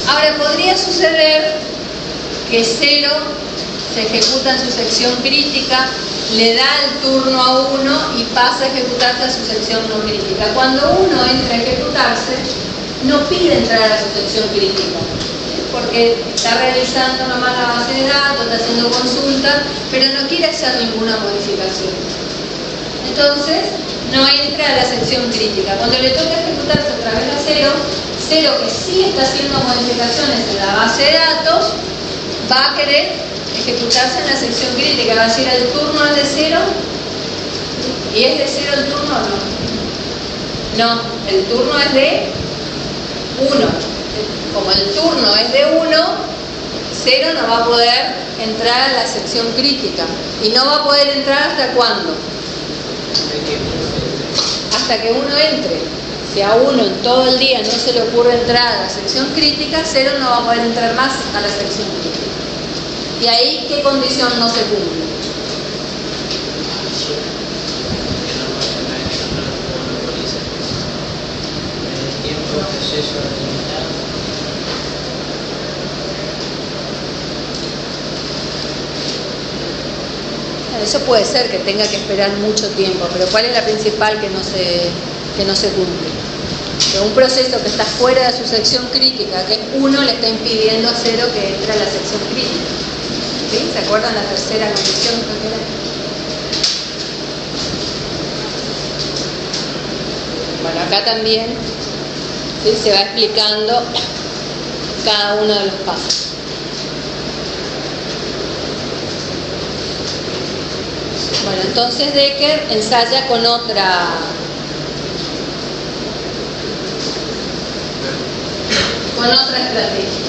Ahora, podría suceder que 0 se ejecuta en su sección crítica, le da el turno a 1 y pasa a ejecutarse a su sección no crítica. Cuando 1 entra a ejecutarse, no pide entrar a su sección crítica, porque está realizando nomás la base de datos, está haciendo consultas, pero no quiere hacer ninguna modificación. Entonces, no entra a la sección crítica. Cuando le toca ejecutarse otra vez a 0, 0 que sí está haciendo modificaciones en la base de datos, va a querer ejecutarse en la sección crítica. Va a decir, ¿el turno es de 0? ¿Y es de 0 el turno o no? No, el turno es de 1. Como el turno es de 1, 0 no va a poder entrar a la sección crítica. ¿Y no va a poder entrar hasta cuándo? Hasta que 1 entre. Si a 1 en todo el día no se le ocurre entrar a la sección crítica, 0 no va a poder entrar más a la sección crítica. ¿Y ahí qué condición no se cumple? Eso puede ser que tenga que esperar mucho tiempo, pero ¿cuál es la principal que no se cumple? Que un proceso que está fuera de su sección crítica, que es 1, le está impidiendo a 0 que entre a la sección crítica. ¿Sí? ¿Se acuerdan la tercera condición? Bueno, acá también, ¿sí?, se va explicando cada uno de los pasos. Bueno, entonces Decker ensaya con otra estrategia.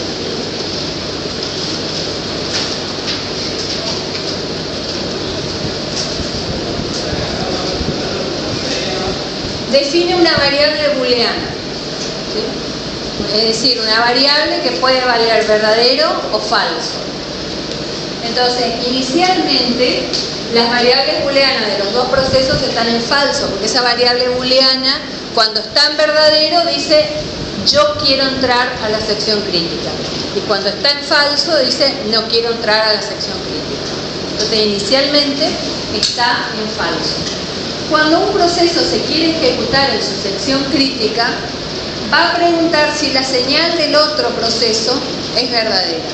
Define una variable booleana, ¿sí? Es decir, una variable que puede valer verdadero o falso. Entonces, inicialmente, las variables booleanas de los dos procesos están en falso, porque esa variable booleana, cuando está en verdadero, dice yo quiero entrar a la sección crítica, y cuando está en falso dice no quiero entrar a la sección crítica. Entonces inicialmente está en falso. Cuando un proceso se quiere ejecutar en su sección crítica, va a preguntar si la señal del otro proceso es verdadera.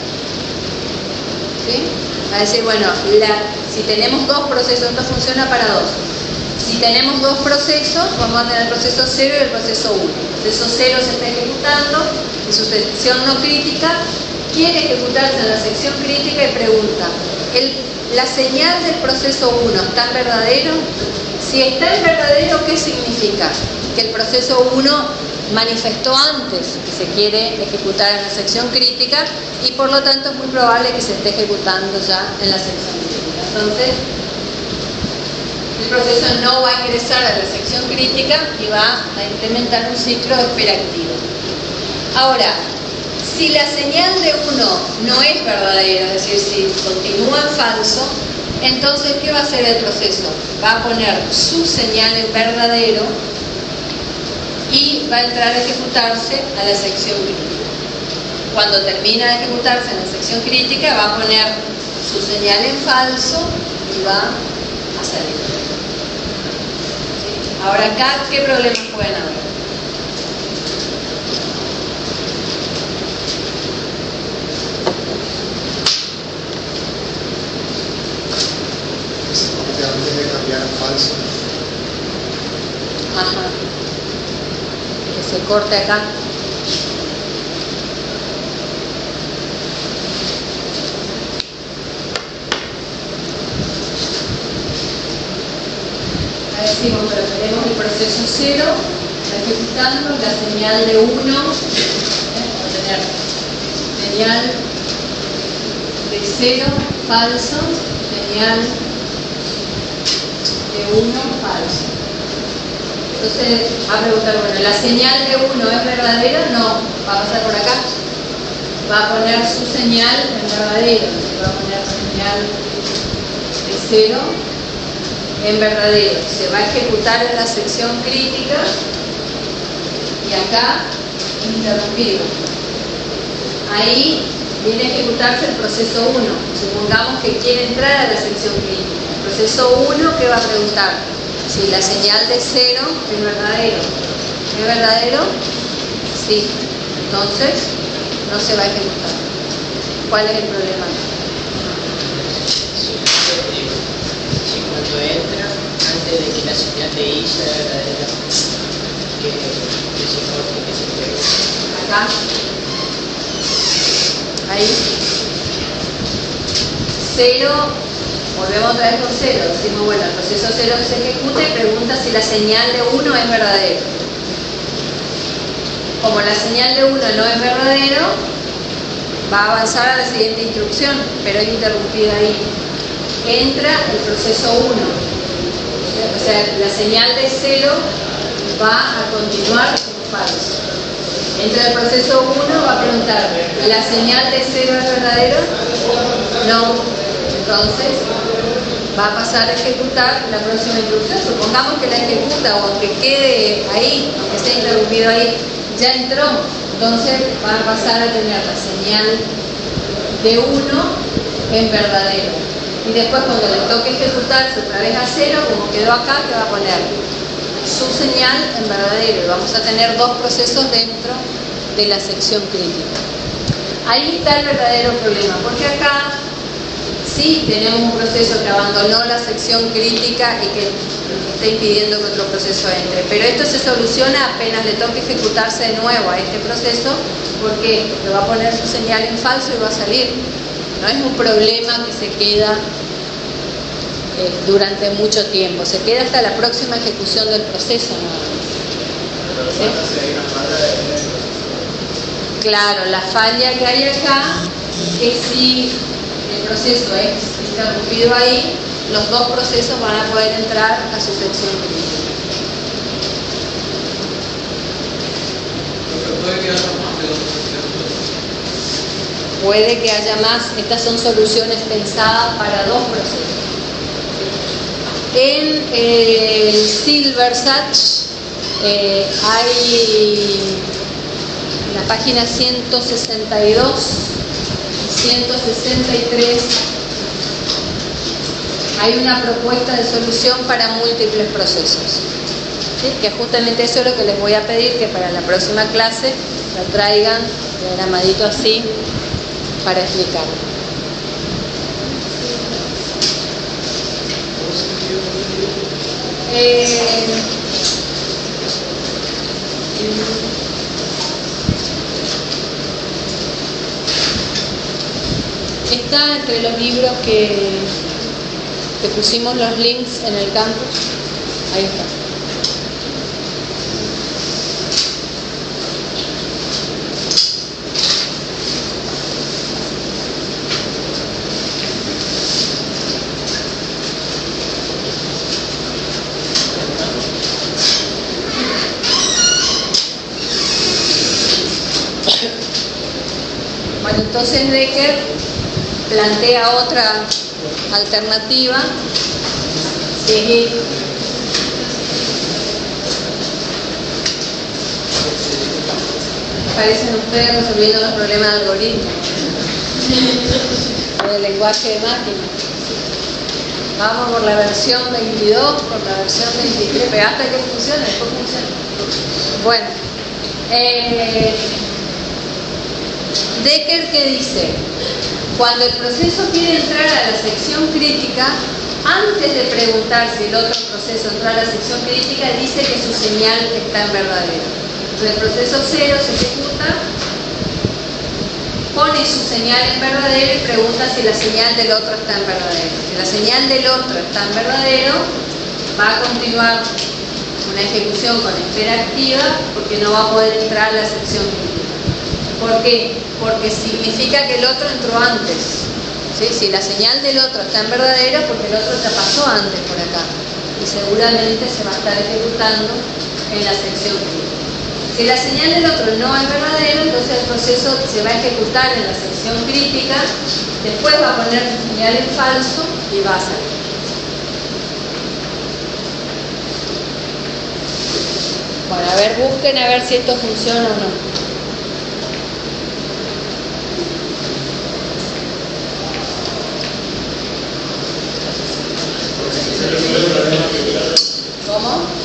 ¿Sí? Va a decir, bueno, si tenemos dos procesos, esto funciona para dos. Si tenemos dos procesos, vamos a tener el proceso 0 y el proceso 1. El proceso 0 se está ejecutando en su sección no crítica, quiere ejecutarse en la sección crítica y pregunta, ¿la señal del proceso 1 está en verdadero? Si está en verdadero, ¿qué significa? Que el proceso 1 manifestó antes que se quiere ejecutar en la sección crítica y por lo tanto es muy probable que se esté ejecutando ya en la sección crítica. Entonces, el proceso no va a ingresar a la sección crítica y va a implementar un ciclo de espera activa. Ahora, si la señal de 1 no es verdadera, es decir, si continúa en falso, entonces, ¿qué va a hacer el proceso? Va a poner su señal en verdadero y va a entrar a ejecutarse a la sección crítica. Cuando termina de ejecutarse en la sección crítica, va a poner su señal en falso y va a salir. ¿Sí? Ahora acá, ¿qué problemas pueden haber? Antes de cambiar falso. Ajá. Que se corte acá. Ahí decimos, pero tenemos el proceso 0, está ejecutando la señal de 1, vamos a tener señal de 0, falso, señal de 1, falso. Entonces va a preguntar, bueno, ¿la señal de 1 es verdadera? No, va a pasar por acá. Va a poner su señal en verdadero. Va a poner la señal de 0 en verdadero. Se va a ejecutar en la sección crítica y acá interrumpido. Ahí viene a ejecutarse el proceso 1. Supongamos que quiere entrar a la sección crítica. El proceso 1, ¿qué va a preguntar? Si la señal de 0 es verdadero. ¿Es verdadero? Sí. Entonces, no se va a ejecutar. ¿Cuál es el problema? Si cuando entra, antes de que la señal de I sea verdadera, que se corte, que se interrumpa. Acá. Ahí. 0. Volvemos otra vez con 0. Decimos, bueno, el proceso 0 que se ejecuta y pregunta si la señal de 1 es verdadero. Como la señal de 1 no es verdadero, va a avanzar a la siguiente instrucción, pero es interrumpida ahí. Entra el proceso 1. O sea, la señal de 0 va a continuar como falso. Entra el proceso 1, va a preguntar, ¿la señal de 0 es verdadera? No. Entonces, va a pasar a ejecutar la próxima instrucción. Supongamos que la ejecuta o aunque quede ahí, aunque esté interrumpido ahí, ya entró. Entonces, va a pasar a tener la señal de 1 en verdadero. Y después, cuando le toque ejecutarse otra vez a 0, como quedó acá, que va a poner su señal en verdadero. Y vamos a tener dos procesos dentro de la sección crítica. Ahí está el verdadero problema, porque acá sí tenemos un proceso que abandonó la sección crítica y que está impidiendo que otro proceso entre. Pero esto se soluciona apenas le toque ejecutarse de nuevo a este proceso, porque le va a poner su señal en falso y va a salir. No es un problema que se queda durante mucho tiempo, se queda hasta la próxima ejecución del proceso. ¿Sí? Claro, la falla que hay acá es si el proceso es interrumpido ahí, los dos procesos van a poder entrar a su sección crítica. Puede que haya más, estas son soluciones pensadas para dos procesos. En el Silversat hay en la página 162, 163, hay una propuesta de solución para múltiples procesos. ¿Sí? Que justamente eso es lo que les voy a pedir, que para la próxima clase la traigan diagramadito así para explicar. Está entre los libros que pusimos los links en el campus. Ahí está. Bueno, entonces Decker plantea otra alternativa, que parecen ustedes resolviendo los problemas de algoritmo o de lenguaje de máquina. Vamos por la versión 22, por la versión 23, pero hasta que funcione, después funciona. Bueno, Decker, ¿qué dice? Cuando el proceso quiere entrar a la sección crítica, antes de preguntar si el otro proceso entró a la sección crítica, dice que su señal está en verdadero. Entonces el proceso 0 se ejecuta, pone su señal en verdadero y pregunta si la señal del otro está en verdadero. Si la señal del otro está en verdadero, va a continuar una ejecución con espera activa porque no va a poder entrar a la sección crítica. ¿Por qué? Porque significa que el otro entró antes. ¿Sí? Si la señal del otro está en verdadero, porque el otro ya pasó antes por acá y seguramente se va a estar ejecutando en la sección crítica. Si la señal del otro no es verdadero, entonces el proceso se va a ejecutar en la sección crítica, después va a poner su señal en falso y va a salir. Bueno, a ver, busquen a ver si esto funciona o no. ¿Cómo?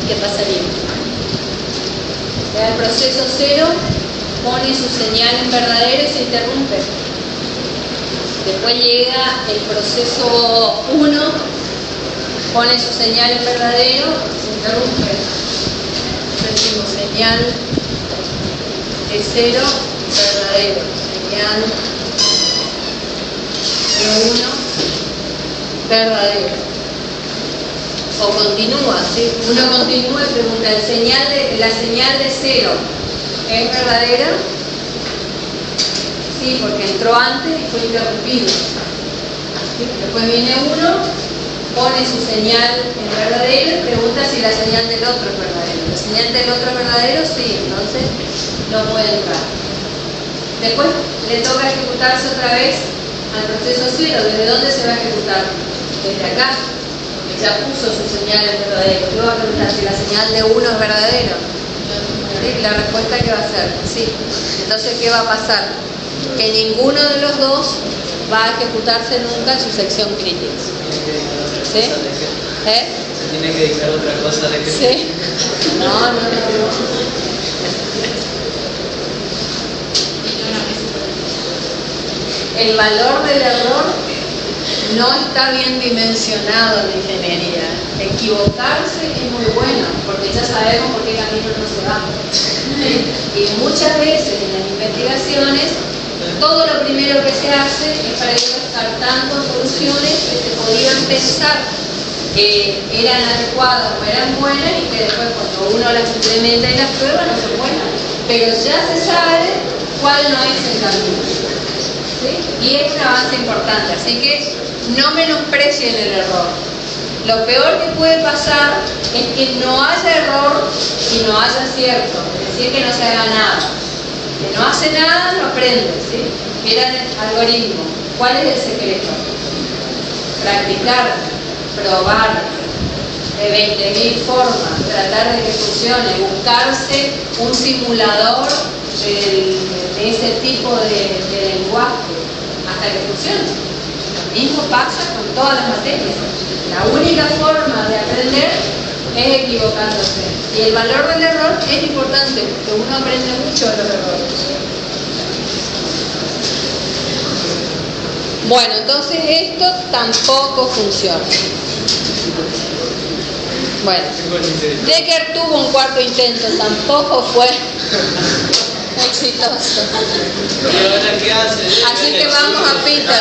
¿Qué pasaría? El proceso 0 pone su señal en verdadero y se interrumpe. Después llega el proceso 1, pone su señal en verdadero y se interrumpe. Decimos señal de 0 verdadero, señal de 1 verdadero. O continúa, ¿sí? Uno continúa y pregunta, la señal de 0 es verdadera? Sí, porque entró antes y fue interrumpido. ¿Sí? Después viene uno, pone su señal en verdadero y pregunta si la señal del otro es verdadera. La señal del otro es verdadero, sí, entonces no puede entrar. Después le toca ejecutarse otra vez al proceso 0. ¿Desde dónde se va a ejecutar? Desde acá. Ya puso su señal en verdadero. Yo voy a preguntar si la señal de 1 es verdadero. ¿Sí? La respuesta que va a ser sí. Entonces, ¿qué va a pasar? Que ninguno de los dos va a ejecutarse nunca en su sección crítica. ¿Sí? Se tiene que dictar otra cosa de que... ¿Sí? No. El valor del error no está bien dimensionado en la ingeniería. Equivocarse es muy bueno, porque ya sabemos por qué camino no se va. Y muchas veces en las investigaciones, todo lo primero que se hace es para ir descartando soluciones que se podían pensar que eran adecuadas o eran buenas y que después cuando uno las implementa y las prueba no son buenas. Pero ya se sabe cuál no es el camino. ¿Sí? Y es un avance importante, así que no menosprecien el error. Lo peor que puede pasar es que no haya error y no haya acierto, es decir, que no se haga nada. Que no hace nada, no aprende, ¿sí? Era el algoritmo. ¿Cuál es el secreto? Practicar, probar de 20.000 formas, tratar de que funcione, buscarse un simulador de ese tipo de lenguaje hasta que funcione. Lo mismo pasa con todas las materias. La única forma de aprender es equivocándose. Y el valor del error es importante, porque uno aprende mucho de los errores. Bueno, entonces esto tampoco funciona. Bueno, Decker tuvo un cuarto intento, tampoco fue exitoso. Así que vamos a Peter.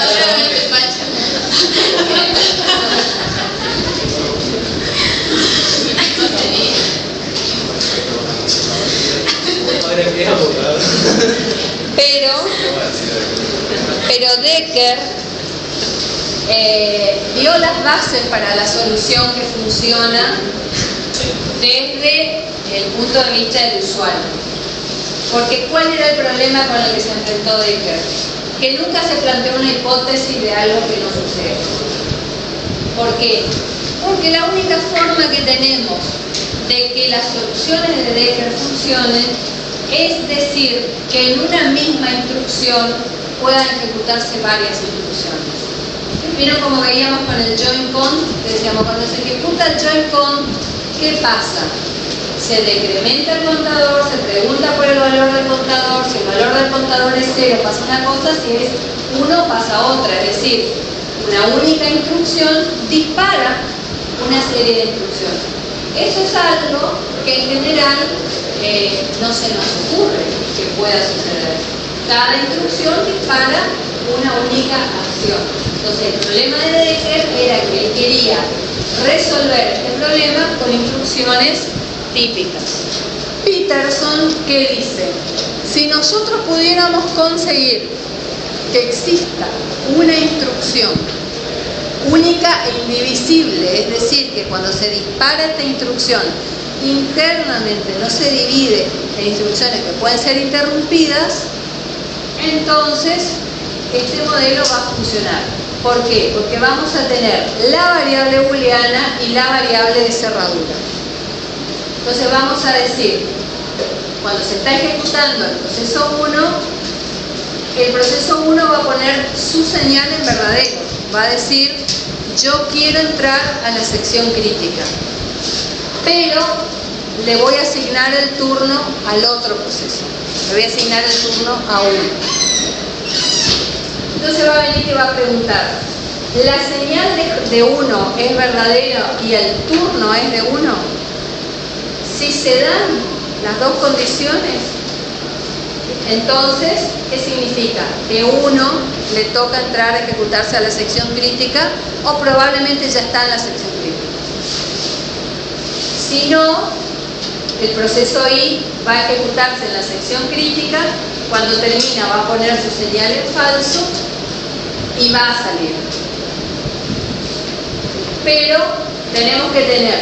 Pero Decker dio las bases para la solución que funciona desde el punto de vista del usuario. Porque ¿cuál era el problema con el que se enfrentó Decker? Que nunca se planteó una hipótesis de algo que no sucede. ¿Por qué? Porque la única forma que tenemos de que las soluciones de Decker funcionen es decir que en una misma instrucción puedan ejecutarse varias instrucciones. ¿Vieron como veíamos con el join count? Decíamos, cuando se ejecuta el join count, ¿qué pasa? Se decrementa el contador, se pregunta por el valor del contador, si el valor del contador es 0 pasa una cosa, si es 1 pasa otra, es decir, una única instrucción dispara una serie de instrucciones. Eso es algo que en general no se nos ocurre que pueda suceder. Cada instrucción dispara una única acción. Entonces el problema de Decker era que él quería resolver este problema con instrucciones típicas. Peterson, ¿qué dice? Si nosotros pudiéramos conseguir que exista una instrucción única e indivisible, es decir, que cuando se dispara esta instrucción internamente no se divide en instrucciones que pueden ser interrumpidas, entonces este modelo va a funcionar. ¿Por qué? Porque vamos a tener la variable booleana y la variable de cerradura. Entonces vamos a decir, cuando se está ejecutando el proceso 1 va a poner su señal en verdadero. Va a decir, yo quiero entrar a la sección crítica, pero le voy a asignar el turno al otro proceso. Le voy a asignar el turno a 1. Entonces va a venir y va a preguntar, ¿la señal de 1 es verdadera y el turno es de 1? Si se dan las dos condiciones, entonces, ¿qué significa? Que 1 le toca entrar a ejecutarse a la sección crítica o probablemente ya está en la sección crítica. Si no, el proceso I va a ejecutarse en la sección crítica, cuando termina va a poner su señal en falso y va a salir. Pero tenemos que tener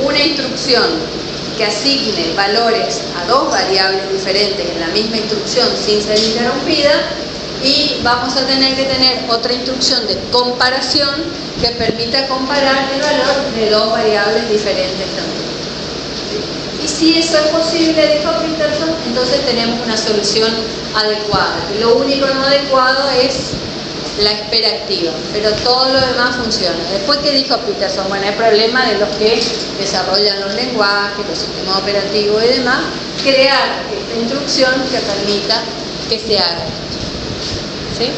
una instrucción que asigne valores a dos variables diferentes en la misma instrucción sin ser interrumpida, y vamos a tener que tener otra instrucción de comparación que permita comparar el valor de dos variables diferentes también. Y si eso es posible, dijo Peterson, entonces tenemos una solución adecuada. Lo único no adecuado es la espera activa, pero todo lo demás funciona. Después, ¿qué dijo Peterson? Bueno, hay problema de los que desarrollan los lenguajes, los sistemas operativos y demás, crear esta instrucción que permita que se haga. ¿Sí?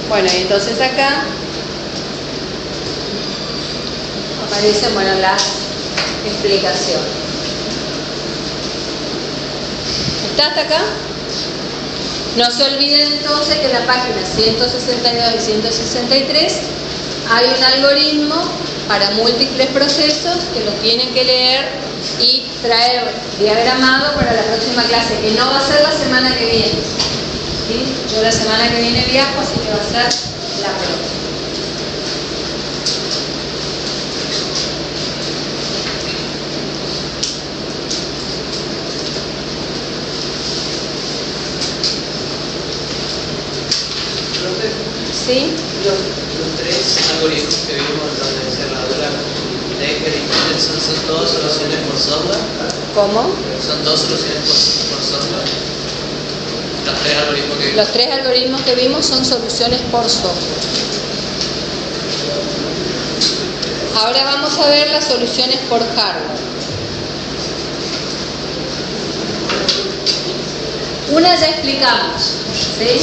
Bueno, y entonces acá aparecen, bueno, las explicaciones. ¿Está hasta acá? No se olviden entonces que en la página 162 y 163 hay un algoritmo para múltiples procesos que lo tienen que leer y traer diagramado para la próxima clase, que no va a ser la semana que viene. ¿Sí? Yo la semana que viene viajo, así que va a ser la próxima. ¿Sí? Los tres algoritmos que vimos, los de cerradura, Decker y Peterson, ¿son todas soluciones por software? ¿Cómo? ¿Son dos soluciones por software? Los tres algoritmos que vimos. Los tres algoritmos que vimos son soluciones por software. Ahora vamos a ver las soluciones por hardware. Una ya explicamos, ¿sí?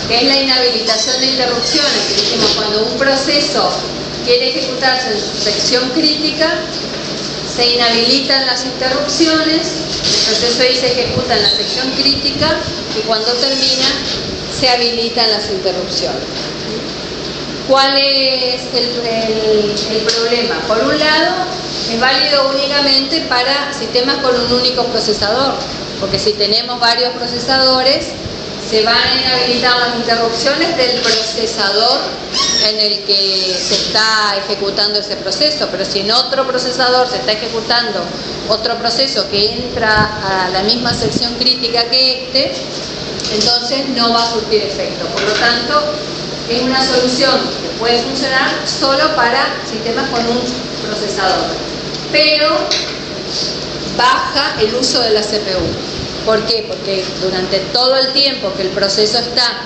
Que es la inhabilitación de interrupciones, que dijimos, cuando un proceso quiere ejecutarse en su sección crítica, se inhabilitan las interrupciones, el proceso I se ejecuta en la sección crítica y cuando termina se habilitan las interrupciones. ¿Cuál es el problema? Por un lado, es válido únicamente para sistemas con un único procesador, porque si tenemos varios procesadores, se van a inhabilitar las interrupciones del procesador en el que se está ejecutando ese proceso, pero si en otro procesador se está ejecutando otro proceso que entra a la misma sección crítica que este, entonces no va a surtir efecto. Por lo tanto, es una solución que puede funcionar solo para sistemas con un procesador, pero baja el uso de la CPU. ¿Por qué? Porque durante todo el tiempo que el proceso está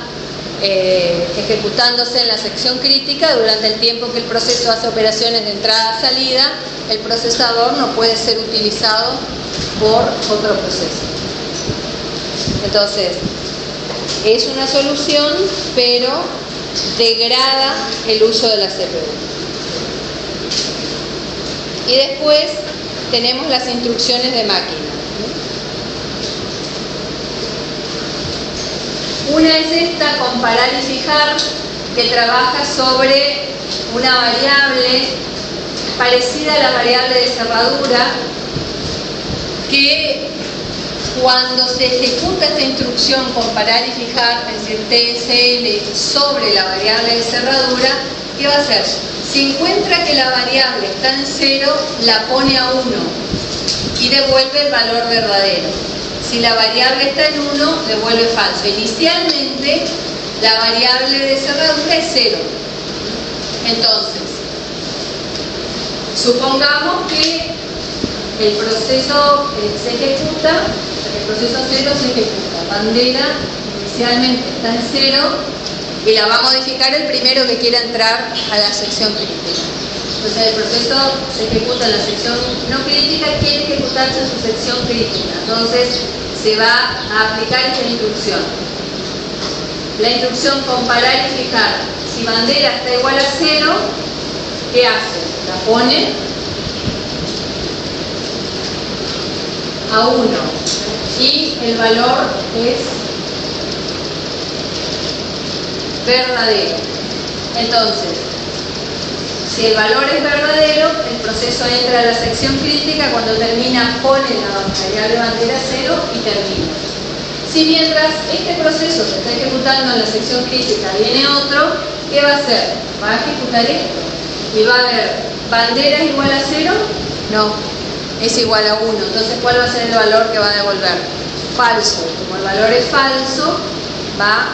ejecutándose en la sección crítica, durante el tiempo que el proceso hace operaciones de entrada-salida, el procesador no puede ser utilizado por otro proceso. Entonces, es una solución, pero degrada el uso de la CPU. Y después tenemos las instrucciones de máquina. Una es esta, comparar y fijar, que trabaja sobre una variable parecida a la variable de cerradura, que cuando se ejecuta esta instrucción comparar y fijar, es decir, TSL sobre la variable de cerradura, ¿qué va a hacer? Si encuentra que la variable está en 0, la pone a 1 y devuelve el valor verdadero. Si la variable está en 1, devuelve falso. Inicialmente, la variable de cerradura es 0. Entonces, supongamos que el proceso se ejecuta, el proceso 0 se ejecuta. Bandera inicialmente está en 0 y la va a modificar el primero que quiera entrar a la sección crítica. Entonces el proceso se ejecuta en la sección no crítica, quiere ejecutarse en su sección crítica. Entonces se va a aplicar esta instrucción. La instrucción comparar y fijar. Si bandera está igual a 0, ¿qué hace? La pone a 1 y el valor es verdadero. Entonces, si el valor es verdadero, el proceso entra a la sección crítica, cuando termina pone la variable bandera 0 y termina. Si mientras este proceso se está ejecutando en la sección crítica viene otro, ¿qué va a hacer? Va a ejecutar esto y va a ver, ¿bandera es igual a 0? No, es igual a 1. Entonces, ¿cuál va a ser el valor que va a devolver? Falso. Como el valor es falso, va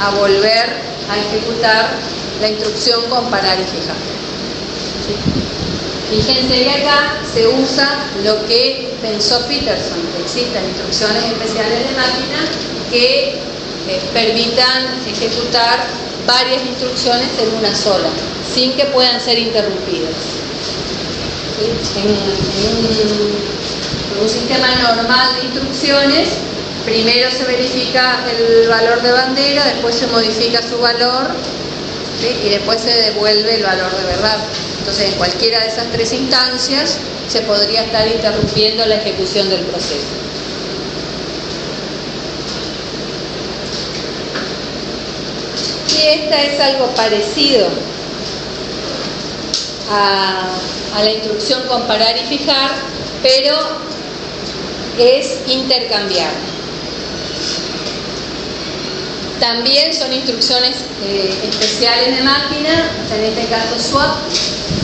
a volver a ejecutar la instrucción comparar y fijar. ¿Sí? Fíjense que acá se usa lo que pensó Peterson, que existen instrucciones especiales de máquina que permitan ejecutar varias instrucciones en una sola, sin que puedan ser interrumpidas. ¿Sí? En un sistema normal de instrucciones, primero se verifica el valor de bandera, después se modifica su valor, ¿sí? Y después se devuelve el valor de verdad. Entonces, en cualquiera de esas tres instancias se podría estar interrumpiendo la ejecución del proceso. Y esta es algo parecido a la instrucción comparar y fijar, pero es intercambiar. También son instrucciones especiales de máquina, en este caso swap,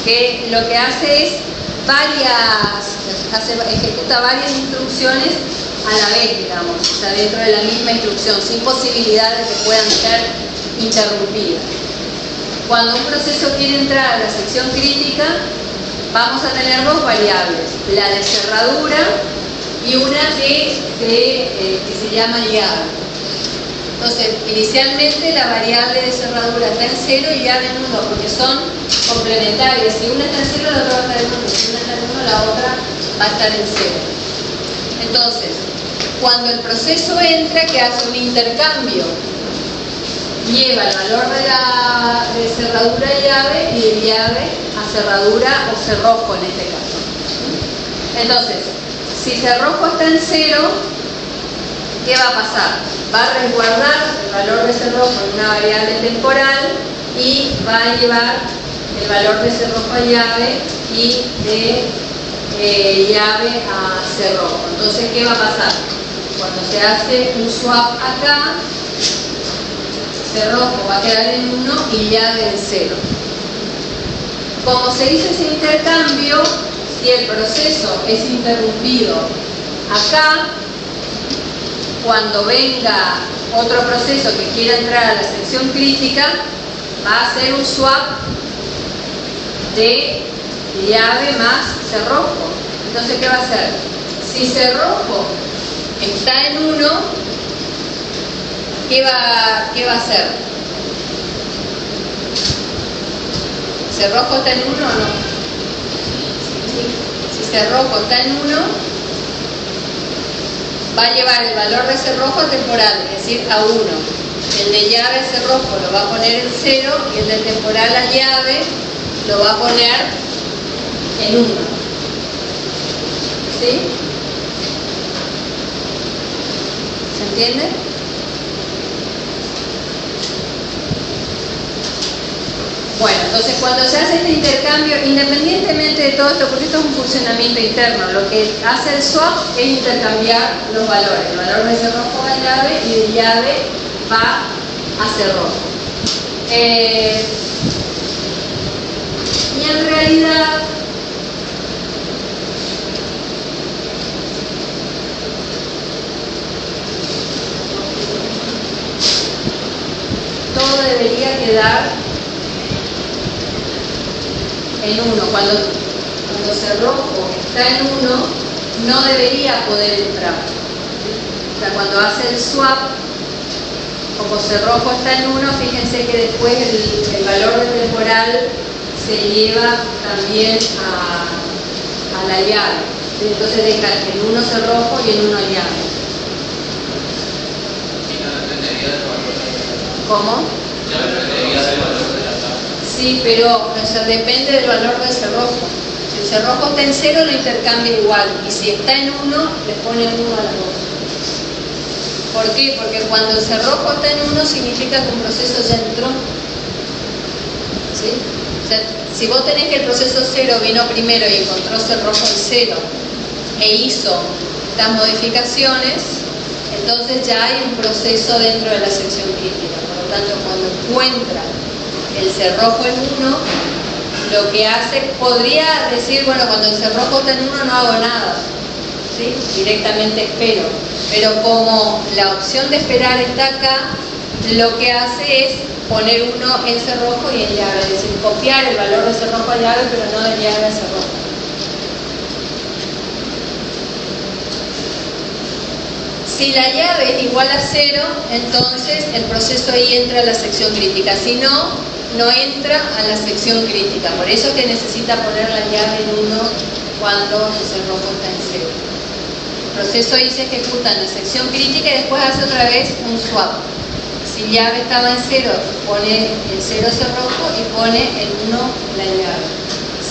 que lo que hace es ejecuta varias instrucciones a la vez, digamos, o sea, dentro de la misma instrucción, sin posibilidad de que puedan ser interrumpidas. Cuando un proceso quiere entrar a la sección crítica, vamos a tener dos variables, la de cerradura y una que se llama llave. Entonces, inicialmente la variable de cerradura está en 0 y llave en 1, porque son complementarias. Si una está en 0, la otra va a estar en 1. Si una está en 1, la otra va a estar en 0. Entonces, cuando el proceso entra, que hace un intercambio, lleva el valor de cerradura a llave y de llave a cerradura o cerrojo en este caso. Entonces, si cerrojo está en 0, ¿qué va a pasar? Va a resguardar el valor de cerrojo en una variable temporal y va a llevar el valor de cerrojo a llave y de llave a cerrojo. Entonces, ¿qué va a pasar? Cuando se hace un swap acá, cerrojo va a quedar en 1 y llave en 0. Como se hizo ese intercambio, si el proceso es interrumpido acá, cuando venga otro proceso que quiera entrar a la sección crítica, va a hacer un swap de llave más cerrojo. Entonces, ¿qué va a hacer? Si cerrojo está en 1, ¿qué va a hacer? ¿Cerrojo está en 1 o no? Si cerrojo está en 1, va a llevar el valor de cerrojo a temporal, es decir, a 1. El de llave a cerrojo lo va a poner en 0 y el de temporal a llave lo va a poner en 1. ¿Sí? ¿Se entiende? Bueno, entonces cuando se hace este intercambio, independientemente de todo esto, porque esto es un funcionamiento interno, lo que hace el swap es intercambiar los valores. El valor de cerrojo va a llave y de llave va a cerrojo. Y en realidad, todo debería quedar en 1. Cuando cerrojo está en 1, no debería poder entrar. O sea, cuando hace el swap, como cerrojo está en 1, fíjense que después el valor de temporal se lleva también a la llave. Entonces deja en 1 cerrojo y en 1 llave. ¿Cómo? Sí, pero depende del valor del cerrojo. Si el cerrojo está en 0, lo intercambia igual. Y si está en 1, le pone 1 a la dos. ¿Por qué? Porque cuando el cerrojo está en 1, significa que un proceso ya entró. ¿Sí? O sea, si vos tenés que el proceso 0 vino primero y encontró cerrojo en 0 e hizo las modificaciones, entonces ya hay un proceso dentro de la sección crítica. Por lo tanto, cuando encuentra el cerrojo en 1, lo que hace, podría decir, bueno, cuando el cerrojo está en 1 no hago nada, ¿sí? Directamente espero. Pero como la opción de esperar está acá, lo que hace es poner 1 en cerrojo y en llave, es decir, copiar el valor de cerrojo a llave, pero no de llave a cerrojo. Si la llave es igual a 0, entonces el proceso ahí entra a la sección crítica. Si no, no entra a la sección crítica. Por eso es que necesita poner la llave en 1 cuando el cerrojo está en 0. El proceso ahí se ejecuta en la sección crítica y después hace otra vez un swap. Si llave estaba en 0, pone el 0 cerrojo y pone el 1 la llave.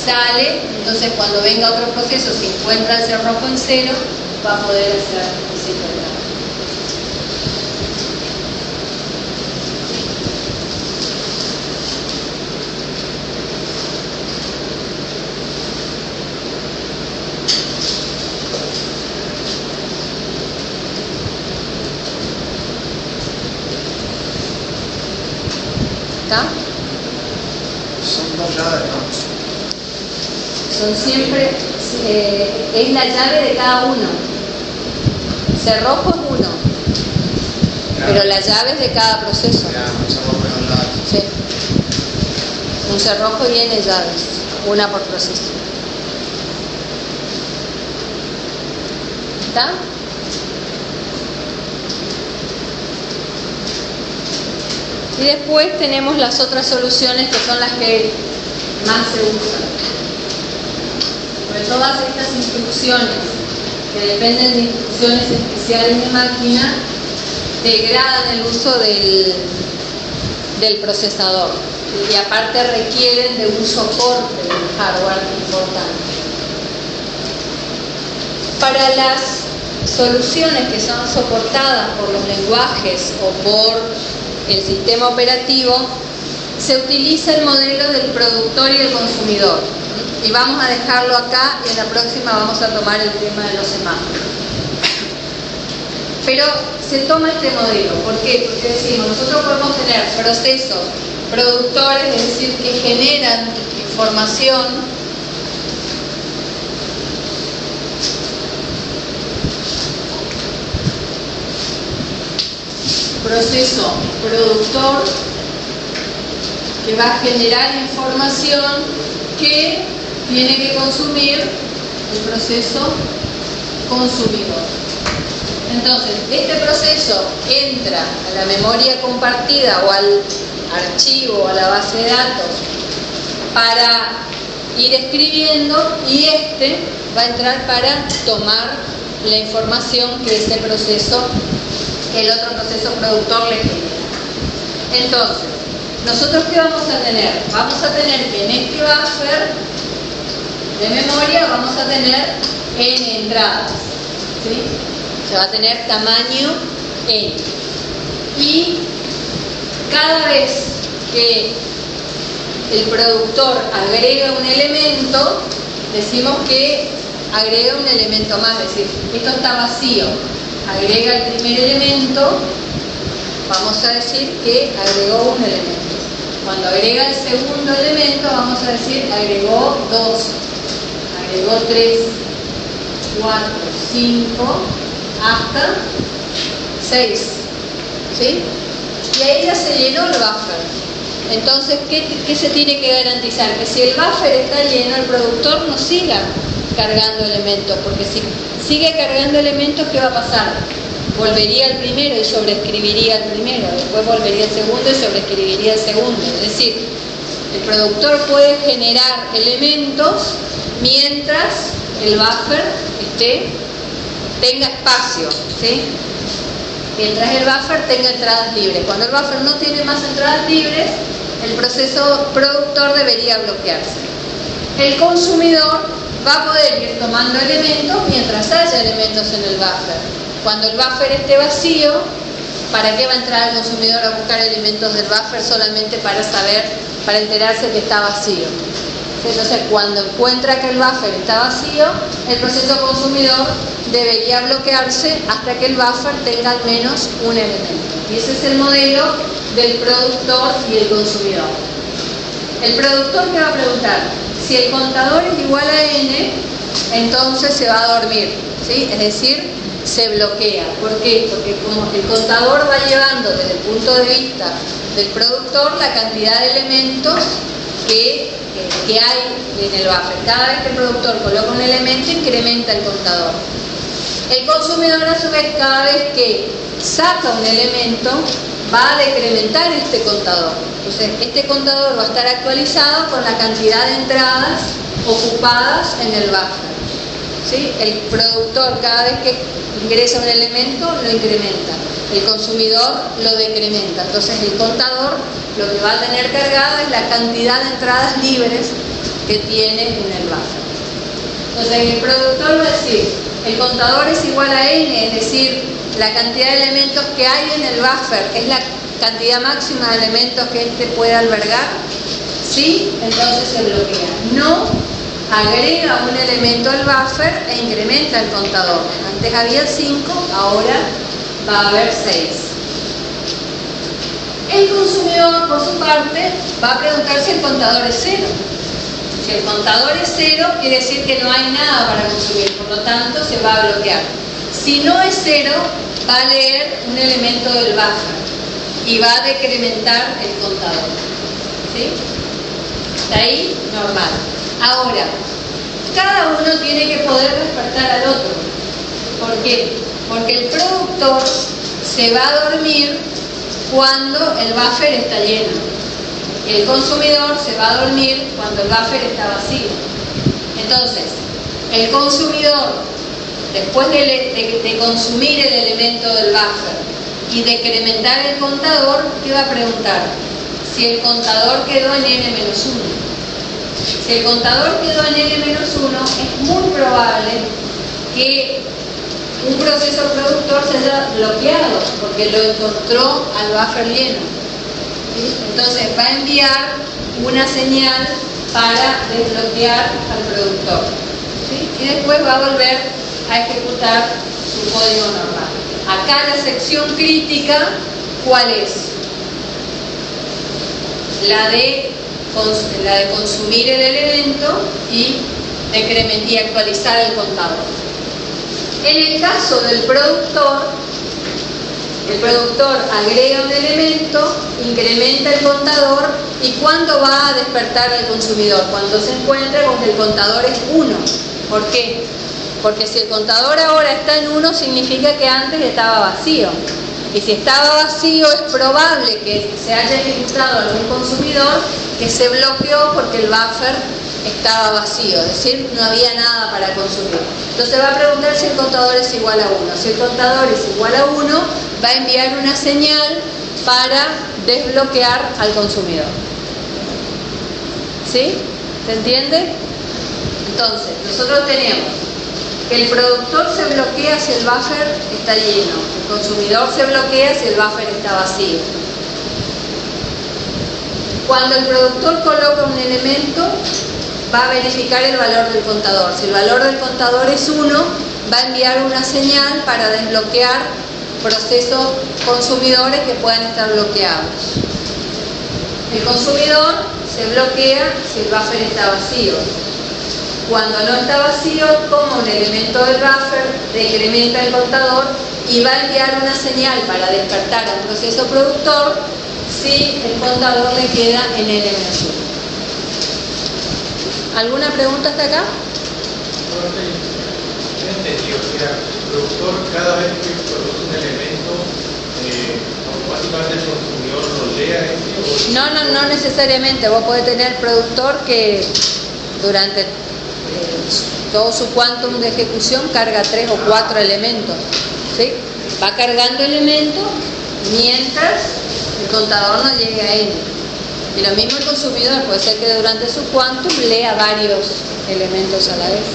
Sale, entonces cuando venga otro proceso, si encuentra el cerrojo en 0, va a poder hacer ese intercambio. ¿Está? Son 2 llaves, ¿no? Son siempre, es la llave de cada uno. Cerrojo es 1, pero la llave es de cada proceso. Un cerrojo y 2 llaves. Sí. Un cerrojo y n llaves, una por proceso. ¿Está? Y después tenemos las otras soluciones que son las que más se usan. Sobre todas estas instrucciones que dependen de instrucciones especiales de máquina, degradan el uso del procesador y aparte requieren de un soporte del hardware importante. Para las soluciones que son soportadas por los lenguajes o por el sistema operativo, se utiliza el modelo del productor y el consumidor. Y vamos a dejarlo acá y en la próxima vamos a tomar el tema de los semáforos. Pero se toma este modelo. ¿Por qué? Porque decimos, nosotros podemos tener procesos productores, es decir, que generan información proceso productor que va a generar información que tiene que consumir el proceso consumidor. Entonces, este proceso entra a la memoria compartida o al archivo o a la base de datos para ir escribiendo, y este va a entrar para tomar la información que ese proceso, el otro proceso productor le genera. Entonces, ¿nosotros qué vamos a tener? Vamos a tener que en este buffer de memoria vamos a tener n entradas, ¿sí? Se va a tener tamaño n. Y cada vez que el productor agrega un elemento, decimos que agrega un elemento más, es decir, esto está vacío, agrega el primer elemento, vamos a decir que agregó un elemento. Cuando agrega el segundo elemento, vamos a decir agregó 2, agregó 3, 4, 5, hasta 6, ¿sí? Y ahí ya se llenó el buffer. Entonces, ¿qué se tiene que garantizar? Que si el buffer está lleno, el productor no siga cargando elementos, porque si sigue cargando elementos, ¿qué va a pasar? Volvería al primero y sobreescribiría el primero, después volvería al segundo y sobreescribiría el segundo. Es decir, el productor puede generar elementos mientras el buffer tenga espacio, ¿sí? Mientras el buffer tenga entradas libres. Cuando el buffer no tiene más entradas libres, el proceso productor debería bloquearse. El consumidor va a poder ir tomando elementos mientras haya elementos en el buffer. Cuando el buffer esté vacío, ¿para qué va a entrar el consumidor a buscar elementos del buffer? Solamente para enterarse que está vacío. Entonces, cuando encuentra que el buffer está vacío, el proceso consumidor debería bloquearse hasta que el buffer tenga al menos un elemento. Y ese es el modelo del productor y el consumidor. El productor, ¿qué va a preguntar? Si el contador es igual a n, entonces se va a dormir, ¿sí? Es decir, se bloquea. ¿Por qué? Porque como el contador va llevando desde el punto de vista del productor la cantidad de elementos que hay en el buffer. Cada vez que el productor coloca un elemento, incrementa el contador. El consumidor, a su vez, cada vez que saca un elemento, va a decrementar este contador. Entonces, este contador va a estar actualizado con la cantidad de entradas ocupadas en el buffer, ¿sí? El productor, cada vez que ingresa un elemento, lo incrementa. El consumidor lo decrementa. Entonces, el contador lo que va a tener cargado es la cantidad de entradas libres que tiene en el buffer. Entonces, el productor va a decir, el contador es igual a n, es decir, la cantidad de elementos que hay en el buffer es la cantidad máxima de elementos que éste puede albergar. Sí, entonces se bloquea. No, agrega un elemento al buffer e incrementa el contador. Antes había 5, ahora va a haber 6. El consumidor, por su parte, va a preguntar si el contador es 0. Si el contador es 0, quiere decir que no hay nada para consumir, por lo tanto se va a bloquear. Si no es 0, va a leer un elemento del buffer y va a decrementar el contador, ¿sí? Está ahí, normal. Ahora, cada uno tiene que poder despertar al otro. ¿Por qué? Porque el productor se va a dormir cuando el buffer está lleno. El consumidor se va a dormir cuando el buffer está vacío. Entonces, el consumidor, después de consumir el elemento del buffer y decrementar el contador, ¿qué va a preguntar? Si el contador quedó en n-1. Si el contador quedó en n-1, es muy probable que un proceso productor se haya bloqueado porque lo encontró al buffer lleno. ¿Sí? Entonces va a enviar una señal para desbloquear al productor, ¿sí? Y después va a volver a ejecutar su código normal. Acá la sección crítica, ¿cuál es? La de consumir el elemento y actualizar el contador. En el caso del productor, El productor agrega un elemento, incrementa el contador y ¿cuándo va a despertar al consumidor? Cuando se encuentra con que el contador es 1. ¿Por qué? Porque si el contador ahora está en 1 significa que antes estaba vacío. Y si estaba vacío es probable que se haya ejecutado algún consumidor que se bloqueó porque el buffer estaba vacío, es decir, no había nada para consumir. Entonces va a preguntar si el contador es igual a 1. Si el contador es igual a 1, va a enviar una señal para desbloquear al consumidor. ¿Sí? ¿Se entiende? Entonces, nosotros tenemos que el productor se bloquea si el buffer está lleno, el consumidor se bloquea si el buffer está vacío. Cuando el productor coloca un elemento, va a verificar el valor del contador. Si el valor del contador es 1, va a enviar una señal para desbloquear procesos consumidores que puedan estar bloqueados. El consumidor se bloquea si el buffer está vacío. Cuando no está vacío, toma un elemento del buffer, decrementa el contador y va a enviar una señal para despertar al proceso productor si el contador le queda en N-1. ¿Alguna pregunta hasta acá? Entendido, o sea, el productor cada vez que produce un elemento, automáticamente el consumidor lo lea No necesariamente. Vos podés tener productor que durante todo su quantum de ejecución carga 3 o 4 elementos, ¿sí? Va cargando elementos mientras el contador no llegue a N. Y lo mismo el consumidor, puede ser que durante su quantum lea varios elementos a la vez.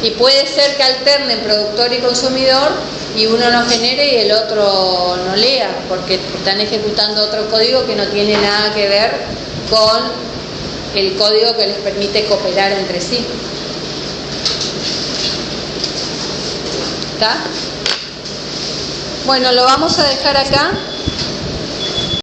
Y puede ser que alternen productor y consumidor y uno no genere y el otro no lea, porque están ejecutando otro código que no tiene nada que ver con el código que les permite cooperar entre sí. ¿Está? Bueno, lo vamos a dejar acá.